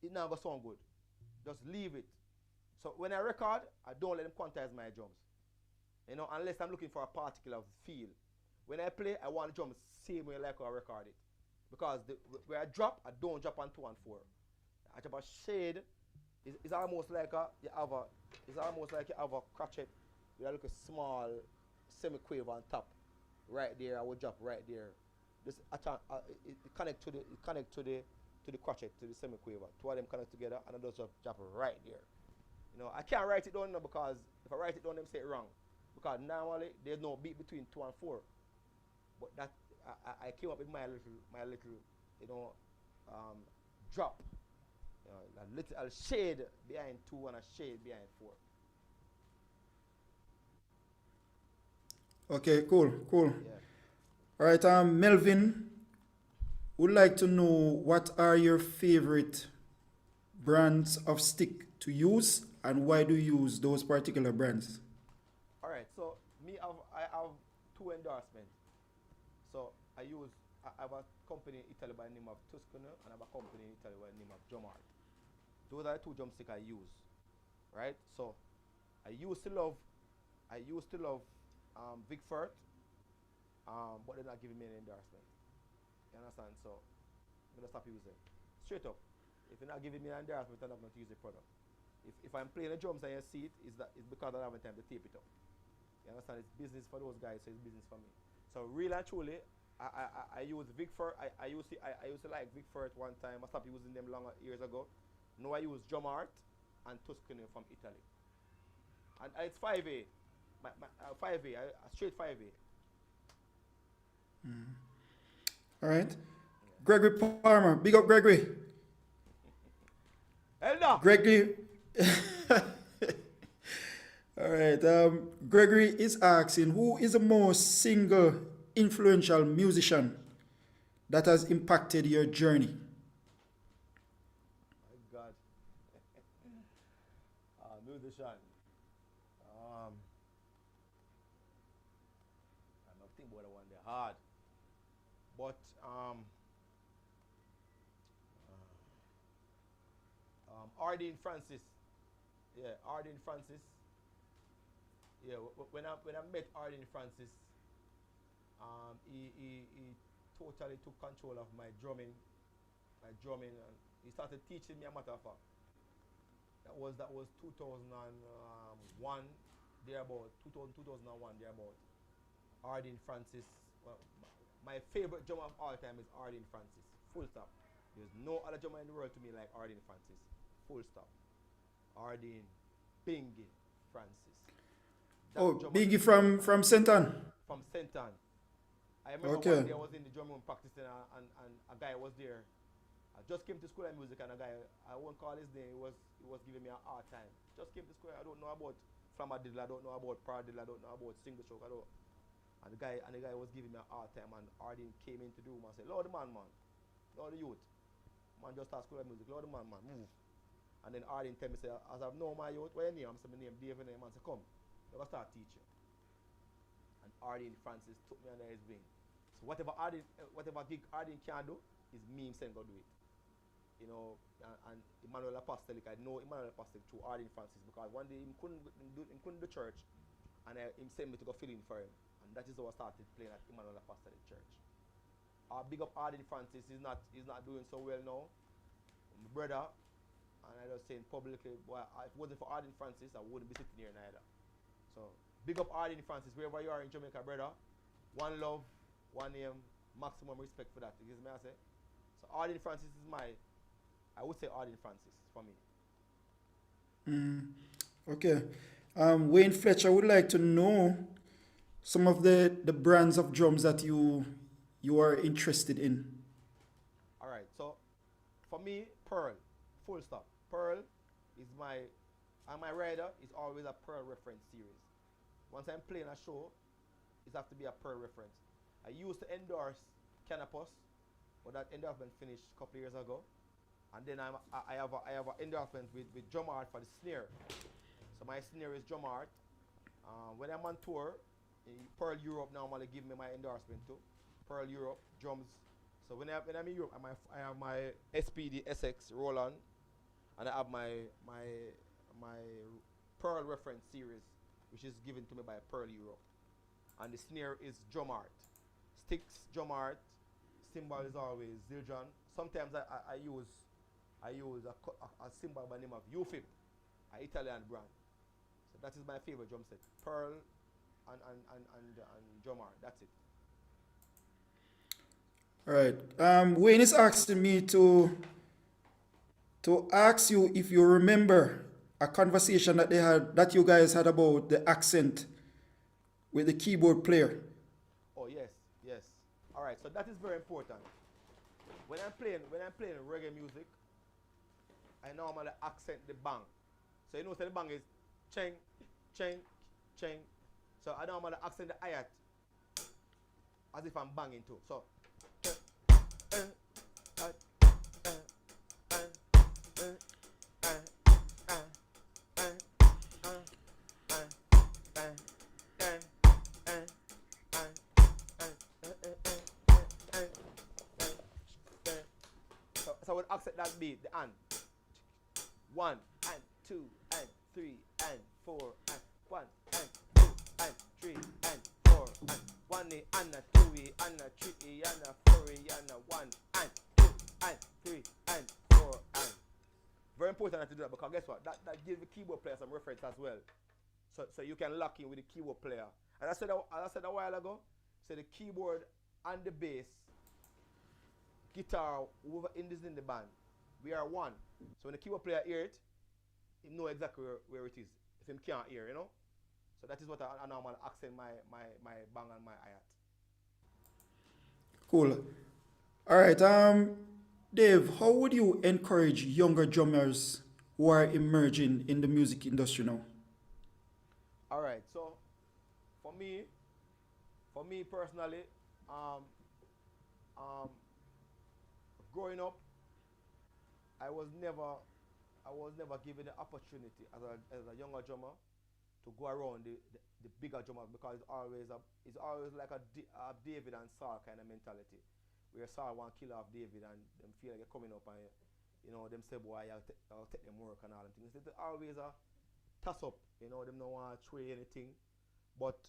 it never sound good. Just leave it. So when I record, I don't let them quantize my drums. You know, unless I'm looking for a particular feel. When I play, I want the drums same way like I record it. Because where I drop, I don't drop on 2 and 4. I drop a shade. It's almost like you have a crotchet with a little small semi-quave on top. Right there, I would drop right there. This it connect to the crotchet, to the semi-quaver. 2 of them connect together, and I just drop right there. You know, I can't write it down now, because if I write it down, them say it wrong. Because normally there's no beat between 2 and 4. But that I came up with my little, you know, drop. You know, a little shade behind 2 and a shade behind 4. Okay, cool. Yeah. All right, Melvin would like to know what are your favorite brands of stick to use and why do you use those particular brands? All right. So I have two endorsements. So I have a company in Italy by the name of Tuscano and I have a company in Italy by the name of Jomart. Those are the two drumsticks I use, right? So I used to love Vic Firth, but they're not giving me an endorsement. You understand? So I'm gonna stop using. Straight up. If you're not giving me an endorsement, I'm not going to use the product. If I'm playing the drums and you see it, it's because I don't have time to tape it up. You understand? It's business for those guys, so it's business for me. So real and truly, I use Vic Firth. I used to like Vic Firth one time. I stopped using them long years ago. Now I use Drum Art and Tuscany from Italy. And it's 5A. 5A, straight 5A. All right. Gregory Palmer, big up Gregory. Elder! Gregory. All right. Gregory is asking, who is the most single influential musician that has impacted your journey? My God. Musician. I'm not thinking about the one they're hard. But Ardeen Francis. Yeah, Ardeen Francis. Yeah, when I met Ardeen Francis, he totally took control of my drumming, and he started teaching me a matter of fact. That was 2001 thereabout, 2001 thereabout. Ardeen Francis. Well, my favorite drummer of all time is Ardeen Francis. Full stop. There's no other drummer in the world to me like Ardeen Francis. Full stop. Ardeen Bingy Francis. Bingy from St. Anne? From St. Anne. I remember one day I was in the drum room practicing and a guy was there. I just came to school of music and a guy, I won't call his name, he was giving me a hard time. Just came to school, I don't know about flammadiddle, I don't know about paradiddle, I don't know about single stroke, I don't. And the guy was giving me a hard time and Ardeen came into the room and said, Lord the man, Lord the youth. Man just start school of music, Lord the man, move. And then Ardeen tell me, say, as I've known my youth, what your name? I said, my name David, and the man said, come, let us start teaching. And Ardeen Francis took me under his wing. So whatever gig Ardeen can do, is me himself go do it. You know, and Emmanuel Apostolic, I know Emmanuel Apostolic through Ardeen Francis because one day he couldn't do church and he sent me to go fill in for him. And that is how I started playing at Emmanuel Apostolic Church. Big up Ardeen Francis, he's not doing so well now. My brother, and I just saying publicly, boy, if it wasn't for Ardeen Francis, I wouldn't be sitting here neither. So big up Ardeen Francis, wherever you are in Jamaica, brother. One love, one name, maximum respect for that. You get me I say? So Ardeen Francis is I would say Ardeen Francis for me. Okay. Wayne Fletcher would like to know some of the brands of drums that you are interested in. All right. So for me, Pearl, full stop. Pearl is my rider is always a Pearl reference series. Once I'm playing a show, it has to be a Pearl reference. I used to endorse Canopus, but that endorsement finished a couple of years ago. And then I have an endorsement with Drum Art for the snare. So my snare is Drum Art. When I'm on tour, Pearl Europe normally give me my endorsement too. Pearl Europe drums. So when I'm in Europe, I have my SPD SX Roland, and I have my Pearl reference series, which is given to me by Pearl Europe. And the snare is Drum Art. Sticks, Drum Art. Cymbal is always Zildjian. Sometimes I use a cymbal by the name of UFIP, an Italian brand. So that is my favorite drum set. Pearl and Drum Art. That's it. All right. Wayne is asking me to ask you if you remember a conversation that you guys had about the accent with the keyboard player. Oh yes. All right. So that is very important. When I'm playing reggae music, I normally accent the bang. So you know, so the bang is cheng, cheng, cheng. So I normally accent the hi-hat as if I'm banging too. So accept that beat, the and. 1 and 2 and 3 and 4 and 1 and 2 and 3 and 4 and 1 and a 2 and a 3 and a 4 and a 1 and 2 and 3 and 4 and. Very important to do that because guess what? That gives the keyboard player some reference as well. So you can lock in with the keyboard player. And as I said a while ago, so the keyboard and the bass, guitar, whoever is in the band, we are one. So when the keyboard player hear it, he know exactly where it is. If him can't hear, you know. So that is what I normally accent my bang and my hi-hat. Cool. All right. Dave, how would you encourage younger drummers who are emerging in the music industry now? All right. So for me personally, growing up, I was never given the opportunity as a younger drummer to go around the bigger drummers because it's always like a David and Saul kind of mentality, where Saul want to kill off David and them feel like they're coming up and them say boy I'll take them work and all them things. It's always a toss up, them don't want to trade anything. But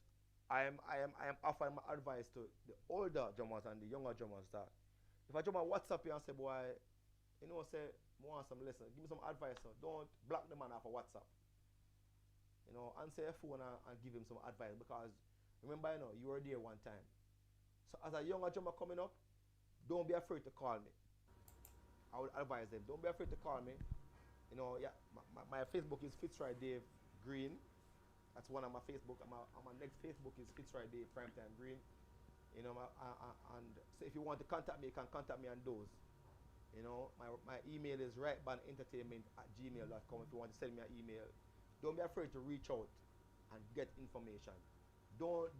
I am offering my advice to the older drummers and the younger drummers that if a drummer WhatsApp you and say boy, say I want some lessons, give me some advice. So don't block the man off of WhatsApp. Answer your phone and give him some advice because remember, you were there one time. So as a younger drummer coming up, don't be afraid to call me. I would advise them, don't be afraid to call me. My Facebook is Fitzroy Dave Green. That's one of my Facebook. My next Facebook is Fitzroy Dave Primetime Green. And so if you want to contact me, you can contact me on those. My email is rightbandentertainment@gmail.com if you want to send me an email. Don't be afraid to reach out and get information. Don't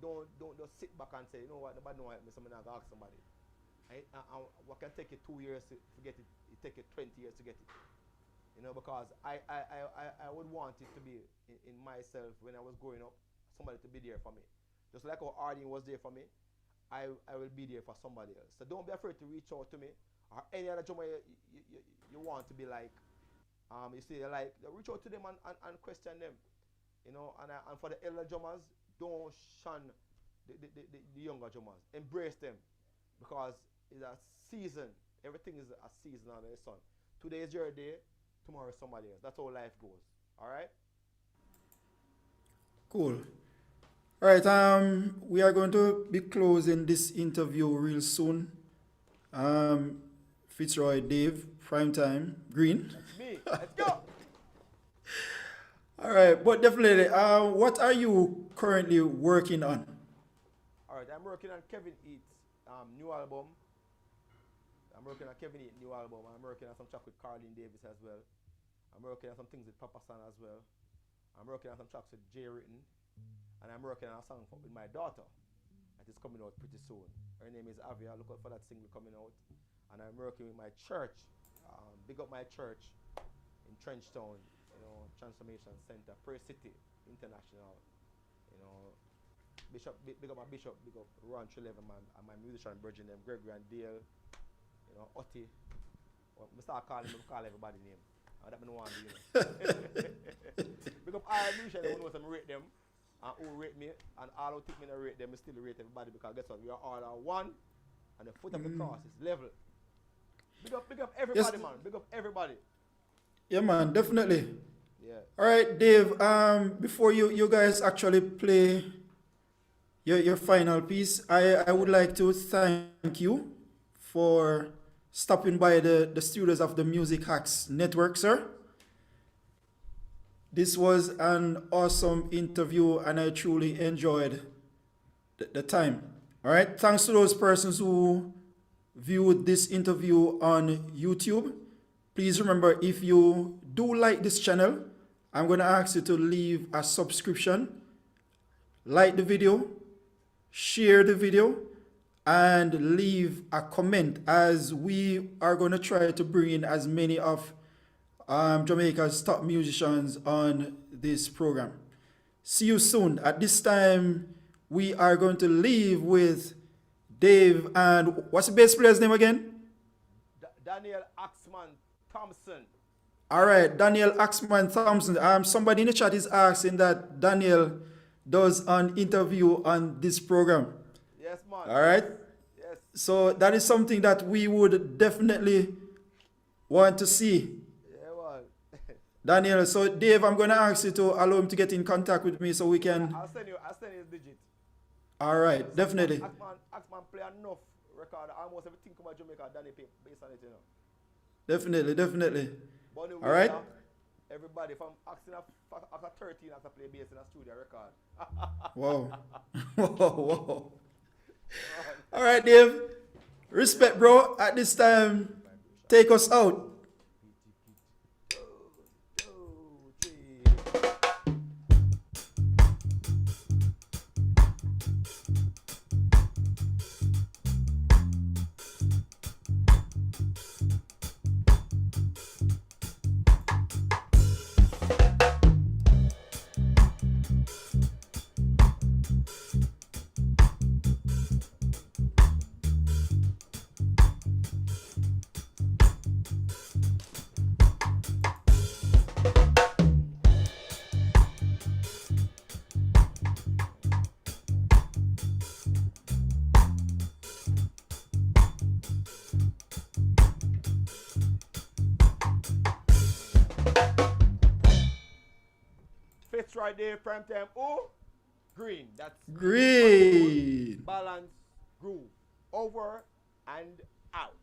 just sit back and say, you know what, nobody know me, so I'm not going to ask somebody. What can take you 2 years to get it, it take you 20 years to get it. Because I would want it to be in myself when I was growing up, somebody to be there for me. Just like how Arden was there for me, I will be there for somebody else. So don't be afraid to reach out to me or any other drummer you want to be like. You see, reach out to them and question them. And for the elder drummers, don't shun the younger drummers. Embrace them because it's a season. Everything is a season under the sun. Today is your day, tomorrow is somebody else. That's how life goes. All right? Cool. All right. We are going to be closing this interview real soon. Fitzroy Dave, Primetime Green. That's me. Let's go. All right, but definitely, what are you currently working on? All right, I'm working on Kevin Eats new album. I'm working on Kevin Eats new album. I'm working on some track with Carlene Davis as well. I'm working on some things with Papa San as well. I'm working on some tracks with Jay Written. And I'm working on a song with my daughter that is coming out pretty soon. Her name is Avia. Look out for that single coming out. And I'm working with my church. Big up my church in Trenchtown, Transformation Center, Prayer City International. Bishop, big up my bishop, big up Ron Treleven, and my musician Virgin them, Gregory and Dale, Otti. Well, I start calling them, call everybody name. That me no want to do. Big up all musicians, who knows them rate them, and who rate me, and all who think me no rate them, I still rate everybody because guess what? We are all one, and the foot of the cross is level. Big up everybody, yes. Man. Big up everybody. Yeah, man, definitely. Yeah. All right, Dave. Before you guys actually play your final piece, I would like to thank you for stopping by the studios of the Music Hacks Network, sir. This was an awesome interview, and I truly enjoyed the time. All right. Thanks to those persons who viewed this interview on YouTube. Please remember, if you do like this channel, I'm going to ask you to leave a subscription, like the video, share the video, and leave a comment, as we are going to try to bring in as many of Jamaica's top musicians on this program. See you soon. At this time, we are going to leave with Dave and what's the bass player's name again? Daniel Axman Thompson. All right, Daniel Axman Thompson. Somebody in the chat is asking that Daniel does an interview on this program. Yes, man. All right. Yes. So that is something that we would definitely want to see. Yeah, man. Daniel, so Dave, I'm going to ask you to allow him to get in contact with me so we can. I'll send you his digit. All right, definitely. Axman play enough record. Almost everything about Jamaica, Danny play based on it, you know. Definitely. But anyway, All right. Everybody from after 13 after play bass in a studio record. Whoa. Whoa. All right, Dave. Respect, bro. At this time, take us out. Fitzroy there, prime time. Oh, green. That's Green. balance, groove. Over and out.